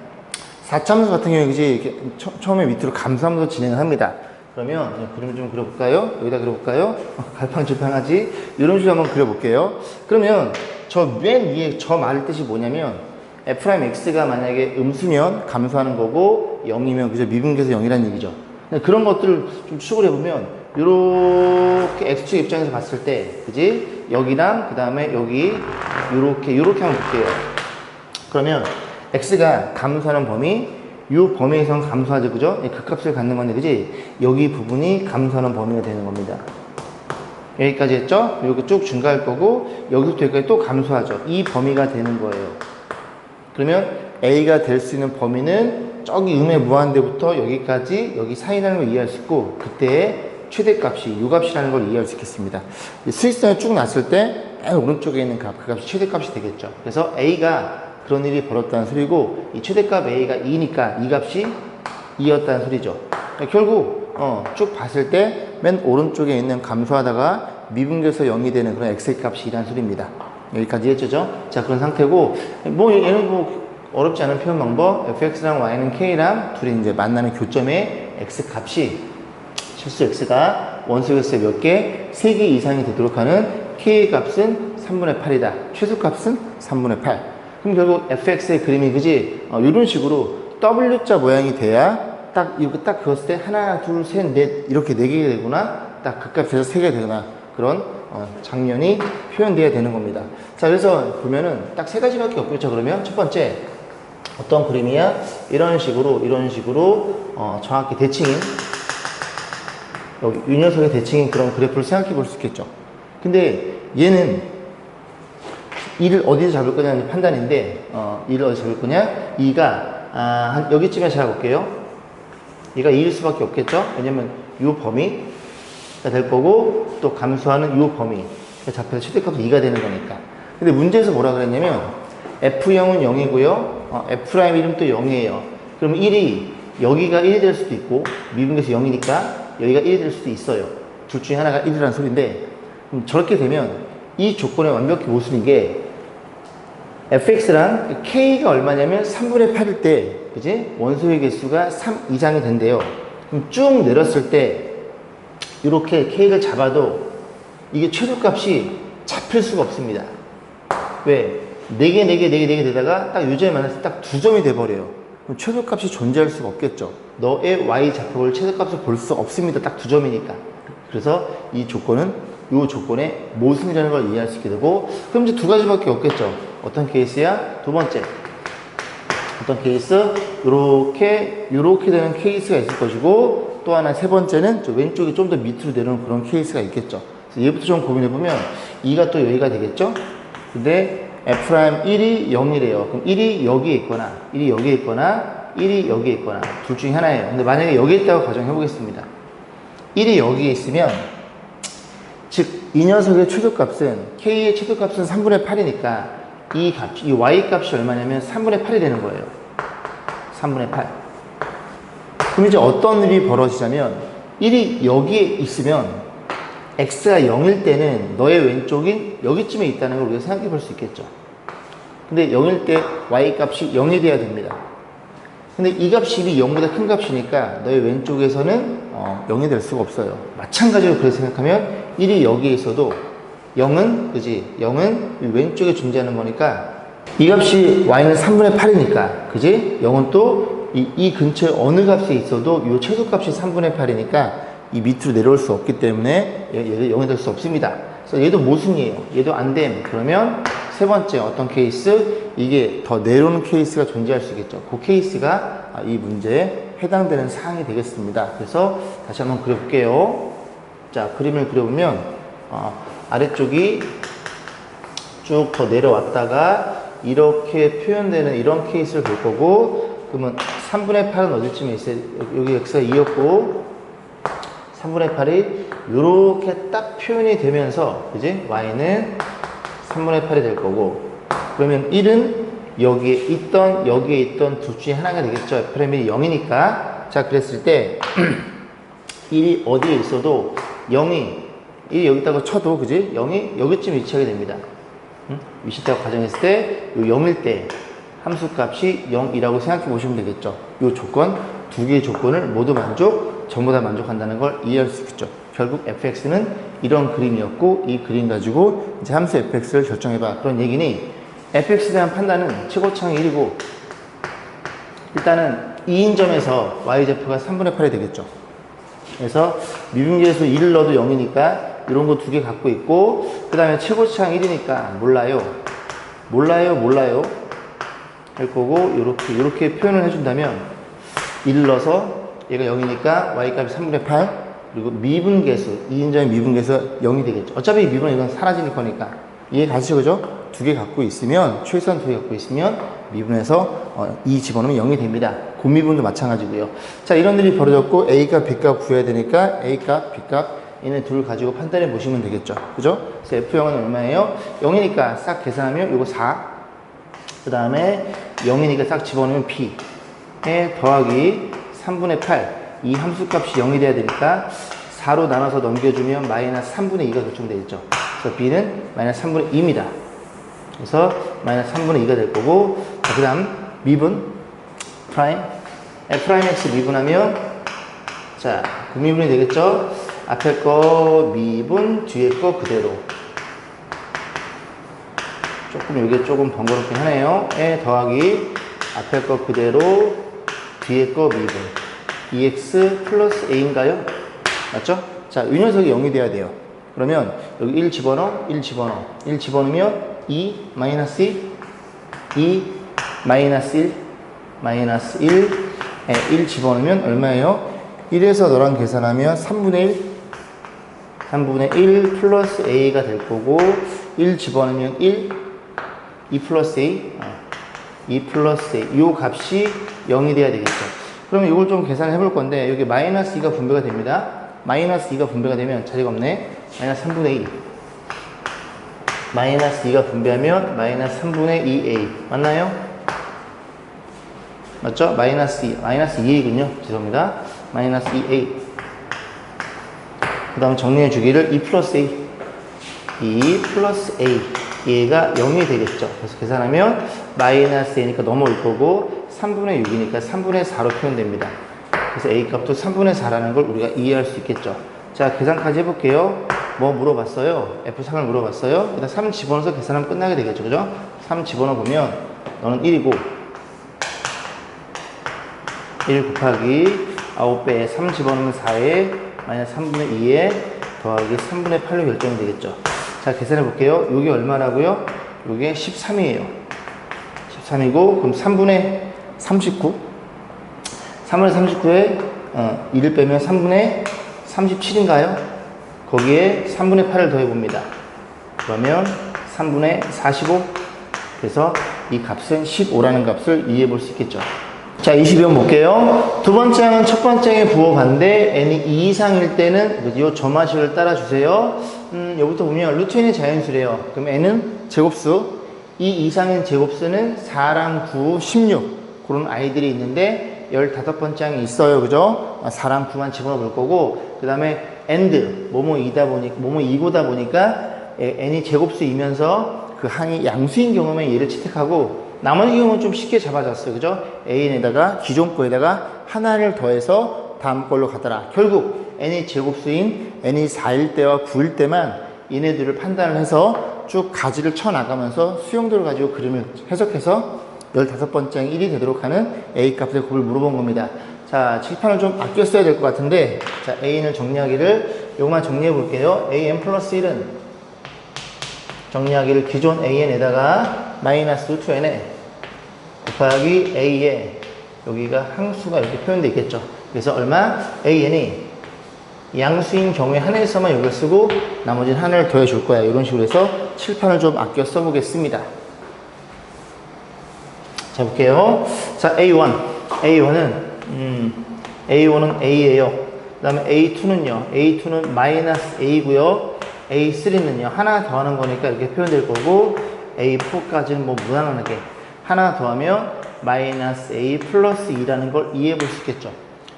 4차함수 같은 경우에 그지 처음에 밑으로 감수하면서 진행을 합니다. 그러면 그림을 좀 그려볼까요? 여기다 그려볼까요? 갈팡질팡하지? 이런 식으로 한번 그려볼게요. 그러면 저 맨 위에 저 말의 뜻이 뭐냐면, f'x가 만약에 음수면 감수하는 거고, 0이면 그저 미분계에서 0이라는 얘기죠. 그런 것들을 좀 추측을 해보면, 요렇게 x축 입장에서 봤을 때, 그지? 여기랑 그 다음에 여기 요렇게 한번 볼게요. 그러면 x가 감수하는 범위, 이 범위에선 감수하죠, 그죠? 그 값을 갖는 건데, 그지? 여기 부분이 감수하는 범위가 되는 겁니다. 여기까지 했죠? 여기 쭉 증가할 거고, 여기부터 여기까지 또 감수하죠. 이 범위가 되는 거예요. 그러면 A가 될 수 있는 범위는 저기 음의 무한대부터 여기까지, 여기 사이라는 걸 이해할 수 있고, 그때의 최대값이 이 값이라는 걸 이해할 수 있겠습니다. 수익선이 쭉 났을 때 맨 오른쪽에 있는 값, 그 값이 최대값이 되겠죠. 그래서 A가 그런 일이 벌었다는 소리고, 이 최대값 A가 2니까 이 값이 2였다는 소리죠. 결국 쭉 봤을 때 맨 오른쪽에 있는 감수하다가 미분계에서 0이 되는 그런 x의 값이 2라는 소리입니다. 여기까지 했죠? 자, 그런 상태고, 얘는 어렵지 않은 표현 방법, fx랑 y는 k랑 둘이 이제 만나는 교점의 x 값이, 실수 x가 원소 x의 몇 개? 3개 이상이 되도록 하는 k의 값은 3분의 8이다. 최소 값은 3분의 8. 그럼 결국 fx의 그림이 그지? 이런 식으로 W자 모양이 돼야 이렇게 딱 그었을 때 하나, 둘, 셋, 넷 이렇게 4개가 되구나, 딱 그 값에서 3개가 되구나, 그런 장면이 표현돼야 되는 겁니다. 자, 그래서 보면은 딱 3가지밖에 없겠죠. 그러면 첫 번째, 어떤 그림이야? 이런 식으로 정확히 대칭인, 여기 이 녀석의 대칭인 그런 그래프를 생각해 볼 수 있겠죠. 근데 얘는 이를 어디서 잡을 거냐는 판단인데, 이를 어디서 잡을 거냐? 이가 한 여기쯤에 잡아볼게요. 얘가 2일 수밖에 없겠죠. 왜냐면 이 범위가 될 거고, 또 감소하는 이 범위 잡혀서 최대값이 2가 되는 거니까. 근데 문제에서 뭐라 그랬냐면 F0은 0이고요. F' 이름 또 0이에요. 그럼 1이 여기가 1이 될 수도 있고, 미분계수 0이니까 여기가 1이 될 수도 있어요. 둘 중에 하나가 1이라는 소리인데, 저렇게 되면 이 조건에 완벽히 모순인 게, fx랑 k가 얼마냐면 3분의 8일 때, 그지? 원소의 개수가 3 이상이 된대요. 그럼 쭉 내렸을 때 이렇게 k를 잡아도 이게 최소값이 잡힐 수가 없습니다. 왜? 4개, 4개, 4개, 4개 되다가 딱 요점에 만났을 때 딱 2점이 돼버려요. 그럼 최소값이 존재할 수가 없겠죠. 너의 y 좌표를 최소값을 볼 수 없습니다. 딱 2점이니까. 그래서 이 조건은 이 조건의 모순이라는 걸 이해할 수 있게 되고, 그럼 이제 두 가지밖에 없겠죠. 어떤 케이스야? 두 번째. 어떤 케이스? 요렇게 되는 케이스가 있을 것이고, 또 하나 세 번째는 저 왼쪽이 좀 더 밑으로 내려오는 그런 케이스가 있겠죠. 그래서 얘부터 좀 고민해보면 2가 또 여기가 되겠죠? 근데 F'1이 0이래요. 그럼 1이 여기에 있거나, 1이 여기에 있거나, 1이 여기에 있거나, 둘 중에 하나예요. 근데 만약에 여기에 있다고 가정해보겠습니다. 1이 여기에 있으면, 즉, 이 녀석의 최소값은, K의 최소값은 3분의 8이니까, 이 Y 값이 얼마냐면 3분의 8이 되는 거예요. 3분의 8. 그럼 이제 어떤 일이 벌어지자면, 1이 여기에 있으면, x가 0일 때는 너의 왼쪽이 여기쯤에 있다는 걸 우리가 생각해 볼 수 있겠죠. 근데 0일 때 y 값이 0이 돼야 됩니다. 근데 이 값이 이미 0보다 큰 값이니까 너의 왼쪽에서는 0이 될 수가 없어요. 마찬가지로 그렇게 생각하면 1이 여기에 있어도 0은, 그지? 0은 왼쪽에 존재하는 거니까 이 값이 y는 3분의 8이니까, 그지? 0은 또 이 근처에 어느 값에 있어도 이 최소값이 3분의 8이니까 이 밑으로 내려올 수 없기 때문에 얘도 0이 될 수 없습니다. 그래서 얘도 모순이에요. 얘도 안 됨. 그러면 세 번째 어떤 케이스? 이게 더 내려오는 케이스가 존재할 수 있겠죠. 그 케이스가 이 문제에 해당되는 사항이 되겠습니다. 그래서 다시 한번 그려볼게요. 자, 그림을 그려보면 아래쪽이 쭉 더 내려왔다가 이렇게 표현되는 이런 케이스를 볼 거고, 그러면 3분의 8은 어디쯤에 있어요? 여기 x가 2였고 3분의 8이 이렇게 딱 표현이 되면서, 그지? y는 3분의 8이 될 거고, 그러면 1은 여기에 있던 둘 중에 하나가 되겠죠. F'이 0이니까. 자, 그랬을 때 1이 어디에 있어도 1이 여기 있다고 쳐도, 그지? 0이 여기쯤 위치하게 됩니다. 위치있다고 가정했을 때 0일 때 함수값이 0이라고 생각해 보시면 되겠죠. 이 조건, 두 개의 조건을 모두 전부 다 만족한다는 걸 이해할 수 있겠죠. 결국 fx는 이런 그림이었고, 이 그림 가지고 이제 함수 fx를 결정해봐. 그런 얘기니, fx에 대한 판단은 최고차항이 1이고, 일단은 2인 점에서 y좌표가 3분의 8이 되겠죠. 그래서 미분계에서 1을 넣어도 0이니까 이런 거 두 개 갖고 있고, 그 다음에 최고차항 1이니까 몰라요 할 거고, 이렇게 표현을 해준다면 1을 넣어서 얘가 0이니까 y값이 3분의 8, 그리고 미분계수, 2인점의 미분계수 0이 되겠죠. 어차피 미분은 이건 사라질 거니까. 이해 가시죠? 그죠? 두 개 갖고 있으면, 최소한 두 개 갖고 있으면 미분해서 2 집어넣으면 0이 됩니다. 고미분도 마찬가지고요. 자, 이런 일이 벌어졌고, A값, B값 구해야 되니까 A값, B값 얘네 둘 가지고 판단해 보시면 되겠죠. 그죠? 그래서 F0은 얼마예요? 0이니까 싹 계산하면 요거 4. 그 다음에 0이니까 싹 집어넣으면 B에 더하기 3분의 8. 이 함수값이 0이 돼야 되니까 4로 나눠서 넘겨주면 마이너스 3분의 2가 결정되겠죠. 그래서 B는 마이너스 3분의 2입니다. 그래서 마이너스 3분의 2가 될 거고, 그 다음 미분 프라임 F'X 미분하면, 자, 미분이 되겠죠. 앞에 거 미분, 뒤에 거 그대로. 이게 조금 번거롭긴 하네요. 에 더하기 앞에 거 그대로, 뒤에 거 미분. EX 플러스 A인가요? 맞죠? 자, 이 녀석이 0이 돼야 돼요. 그러면 여기 1 집어넣어, 1 집어넣어. 1 집어넣으면 2 마이너스 2 마이너스 1 마이너스 1 집어넣으면 얼마예요? 1에서 너랑 계산하면 3분의 1 플러스 a가 될 거고 1 집어넣으면 2 플러스 a 2 플러스 a 요 값이 0이 돼야 되겠죠. 그러면 이걸 좀 계산을 해볼 건데 여기 마이너스 2가 분배가 됩니다. 마이너스 2가 분배가 되면 자리가 없네. 마이너스 3분의 2 마이너스 2가 분배하면 마이너스 3분의 2a 맞나요? 맞죠? 마이너스 2a군요. 죄송합니다. 마이너스 2a 그 다음 정리해 주기를 2 플러스 a 2 플러스 a 얘가 0이 되겠죠. 그래서 계산하면 마이너스 a니까 넘어올 거고 3분의 6이니까 3분의 4로 표현됩니다. 그래서 a 값도 3분의 4라는 걸 우리가 이해할 수 있겠죠. 자, 계산까지 해볼게요. 뭐 물어봤어요? F상을 물어봤어요? 일단 3 집어넣어서 계산하면 끝나게 되겠죠. 그죠? 3 집어넣어 보면 너는 1이고 1 곱하기 9배에 3 집어넣으면 4에 마이너스 3분의 2에 더하기 3분의 8로 결정이 되겠죠. 자, 계산해 볼게요. 이게 얼마라고요? 이게 13이에요. 13이고 그럼 3분의 39 3분의 39에 2를 빼면 3분의 37인가요? 거기에 3분의 8을 더해봅니다. 그러면 3분의 45 그래서 이 값은 15라는 값을 이해해 볼 수 있겠죠. 자, 22번 볼게요. 두 번째 항은 첫 번째 항에 부호반대 n이 2 이상일 때는 이 점화식을 따라주세요. 여기부터 보면 루트 n의 자연수래요. 그럼 n은 제곱수 2 이상인 제곱수는 4랑 9, 16 그런 아이들이 있는데 15번째 항이 있어요. 그죠? 4랑 9만 집어넣어 볼 거고 그 다음에 and 뭐뭐 2고다 보니까 n이 제곱수이면서 그 항이 양수인 경우면 얘를 채택하고 나머지 경우는 좀 쉽게 잡아졌어요. 그죠? A에다가 기존 거에다가 하나를 더해서 다음 걸로 가더라. 결국 n이 제곱수인 n이 4일 때와 9일 때만 얘네들을 판단을 해서 쭉 가지를 쳐나가면서 수용도를 가지고 그림을 해석해서 15번째 항이 1이 되도록 하는 A 값의 곱을 물어본 겁니다. 자, 칠판을 좀 아껴 써야 될 것 같은데 자, A는 정리하기를 요것만 정리해 볼게요. AN 플러스 1은 정리하기를 기존 AN에다가 마이너스 2n에 곱하기 A에 여기가 항수가 이렇게 표현되어 있겠죠. 그래서 얼마? AN이 양수인 경우에 하나에서만 이걸 쓰고 나머지는 하나를 더해 줄 거야. 이런 식으로 해서 칠판을 좀 아껴 써보겠습니다. 자, 볼게요. 자, A1은 A예요. 그 다음에 A2는요. A2는 마이너스 A고요. A3는요. 하나 더하는 거니까 이렇게 표현될 거고 A4까지는 뭐 무난하게 하나 더하면 마이너스 A 플러스 2라는 걸 이해해 볼 수 있겠죠.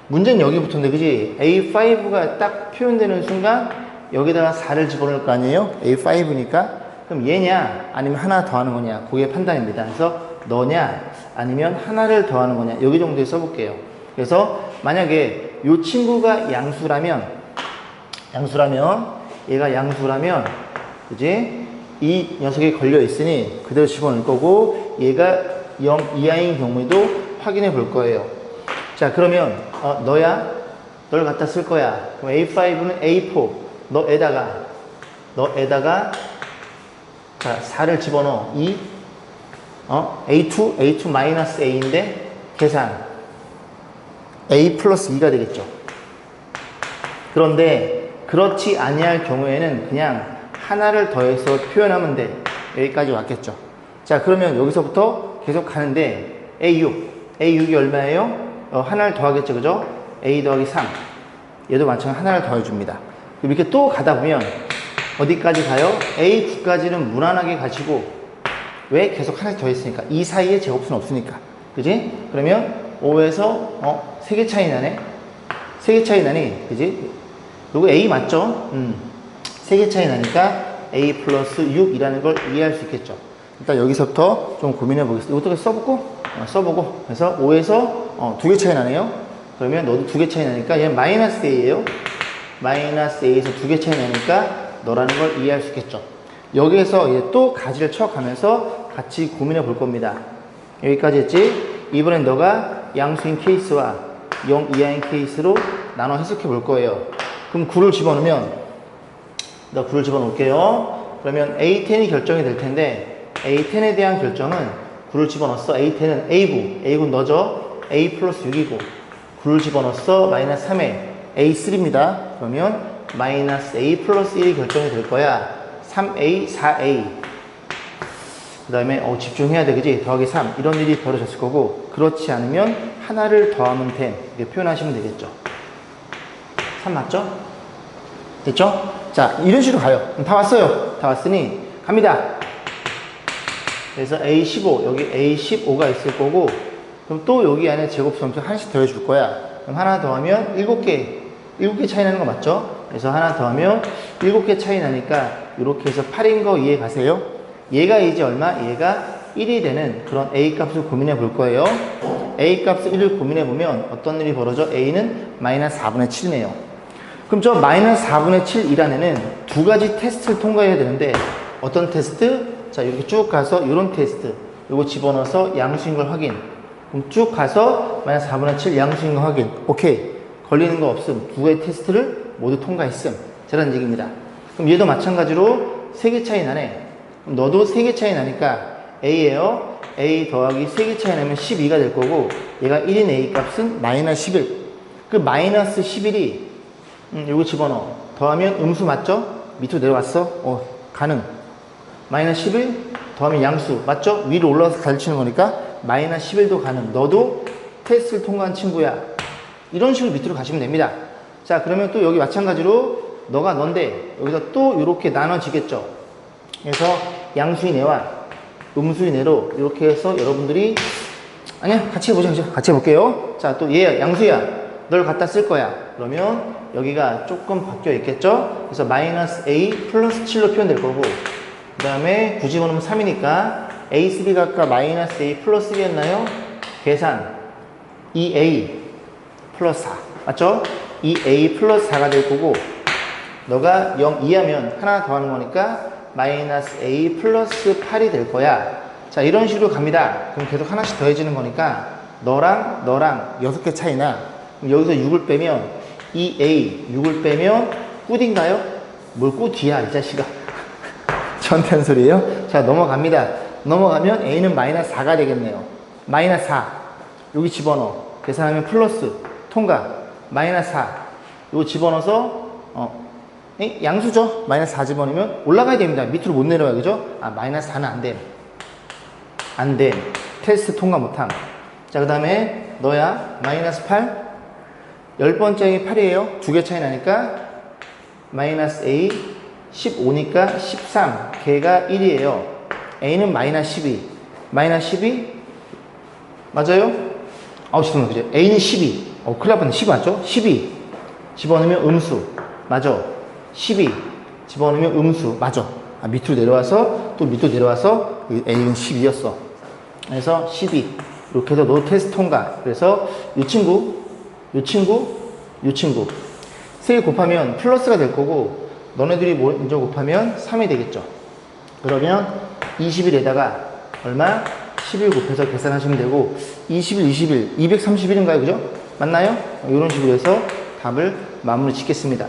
문제는 여기부터인데 그지? A5가 딱 표현되는 순간 여기다가 4를 집어넣을 거 아니에요? A5니까 그럼 얘냐 아니면 하나 더하는 거냐 그게 판단입니다. 그래서 너냐 아니면 하나를 더하는 거냐 여기 정도에 써볼게요. 그래서 만약에 이 친구가 양수라면 얘가 양수라면 그지? 이 녀석이 걸려 있으니 그대로 집어넣을 거고 얘가 0 이하인 경우에도 확인해 볼 거예요. 자, 그러면 너야? 널 갖다 쓸 거야. 그럼 A5는 A4 너에다가 자 4를 집어넣어 2 A2 마이너스 A인데 계산 A 플러스 2가 되겠죠. 그런데 그렇지 아니할 경우에는 그냥 하나를 더해서 표현하면 돼. 여기까지 왔겠죠. 자, 그러면 여기서부터 계속 가는데 A6이 얼마예요? 하나를 더하겠죠. 그죠? A 더하기 3 얘도 마찬가지로 하나를 더해줍니다. 이렇게 또 가다 보면 어디까지 가요? A9까지는 무난하게 가시고 왜? 계속 하나씩 더했으니까 이 사이에 제곱수는 없으니까 그지? 그러면 5에서 3개 차이 나네. 3개 차이 나니 그지? 요거 A 맞죠? 3개 차이 나니까 A 플러스 6이라는 걸 이해할 수 있겠죠. 일단 여기서부터 좀 고민해 보겠습니다. 이것도 써보고 그래서 5에서 2개 차이 나네요. 그러면 너도 2개 차이 나니까 얘는 마이너스 A예요. 마이너스 A에서 2개 차이 나니까 너라는 걸 이해할 수 있겠죠. 여기에서 이제 또 가지를 쳐가면서 같이 고민해 볼 겁니다. 여기까지 했지? 이번엔 너가 양수인 케이스와 0 이하인 케이스로 나눠 해석해 볼 거예요. 그럼 9를 집어넣으면 나 9를 집어넣을게요. 그러면 A10이 결정이 될 텐데 A10에 대한 결정은 9를 집어넣었어. A10은 A고, A고 넣어줘. A 플러스 6이고, 9를 집어넣었어. 마이너스 3에 A3입니다. 그러면 마이너스 A 플러스 1이 결정이 될 거야. 3A, 4A. 그 다음에 집중해야 돼, 그지? 더하기 3. 이런 일이 벌어졌을 거고, 그렇지 않으면 하나를 더하면 됨. 이렇게 표현하시면 되겠죠. 3 맞죠? 됐죠? 자, 이런 식으로 가요. 다 왔어요. 다 왔으니 갑니다. 그래서 A15, 여기 A15가 있을 거고, 그럼 또 여기 안에 제곱수함수 하나씩 더해줄 거야. 그럼 하나 더하면 7개 차이 나는 거 맞죠? 그래서 하나 더하면 7개 차이 나니까 이렇게 해서 8인 거 이해 가세요? 얘가 이제 얼마? 얘가 1이 되는 그런 A 값을 고민해 볼 거예요. A 값을 1을 고민해 보면 어떤 일이 벌어져? A는 마이너스 4분의 7이네요. 그럼 저 마이너스 4분의 7 이란에는 두 가지 테스트를 통과해야 되는데, 어떤 테스트? 자, 이렇게 쭉 가서 이런 테스트, 요거 집어넣어서 양수인 걸 확인. 그럼 쭉 가서 마이너스 4분의 7 양수인 걸 확인. 오케이. 걸리는 거 없음. 두 개의 테스트를 모두 통과했음. 저런 얘기입니다. 그럼 얘도 마찬가지로 3개 차이 나네. 그럼 너도 3개 차이 나니까 A예요. A 더하기 3개 차이 나면 12가 될 거고, 얘가 1인 A 값은 마이너스 11. 그 마이너스 11이 요거 집어넣어. 더하면 음수 맞죠? 밑으로 내려왔어? 가능. 마이너스 11 더하면 양수 맞죠? 위로 올라가서 가르치는 거니까 마이너스 11도 가능. 너도 테스트를 통과한 친구야. 이런 식으로 밑으로 가시면 됩니다. 자, 그러면 또 여기 마찬가지로 너가 넌데 여기서 또 이렇게 나눠지겠죠. 그래서 양수인 애와 음수인 애로 이렇게 해서 여러분들이 아니야, 같이 해보자. 같이 해볼게요. 자, 또 얘야, 양수야. 널 갖다 쓸 거야. 그러면 여기가 조금 바뀌어 있겠죠? 그래서 마이너스 A 플러스 7로 표현될 거고, 그 다음에 9 집어넣으면 3이니까 A3가 아까 마이너스 A 플러스 1이었나요? 계산 2A 플러스 4 맞죠? 2A 플러스 4가 될 거고, 너가 0, 2하면 하나 더하는 거니까 마이너스 A 플러스 8이 될 거야. 자, 이런 식으로 갑니다. 그럼 계속 하나씩 더해지는 거니까 너랑 6개 차이나, 그럼 여기서 6을 빼면 2A 6을 빼면 굿인가요? 뭘 굿이야 이 자식아. 저한테 하는 소리예요? 자, 넘어갑니다. 넘어가면 A는 마이너스 4가 되겠네요. 마이너스 4 여기 집어넣어. 계산하면 플러스 통과 마이너스 4 이거 집어넣어서 양수죠? 마이너스 4 집어넣으면 올라가야 됩니다. 밑으로 못 내려와요. 그죠? 마이너스 4는 안 돼. 테스트 통과 못함. 자, 그 다음에 너야 마이너스 8 10번째이 8이에요. 2개 차이 나니까 마이너스 A 15니까 13 걔가 1이에요. A는 마이너스 12 마이너스 12 맞아요? 죄송해요. 그죠? A는 12 큰일 날 뻔했네. 12 맞죠? 12 집어넣으면 음수 맞아. 12 집어넣으면 음수 맞아. 밑으로 내려와서 또 밑으로 내려와서 A는 12였어. 그래서 12 이렇게 해서 너 테스트 통과. 그래서 이 친구 세 개 곱하면 플러스가 될 거고, 너네들이 먼저 곱하면 3이 되겠죠. 그러면 21에다가 얼마? 11 곱해서 계산하시면 되고, 231 231인가요? 그죠? 맞나요? 이런 식으로 해서 답을 마무리 짓겠습니다.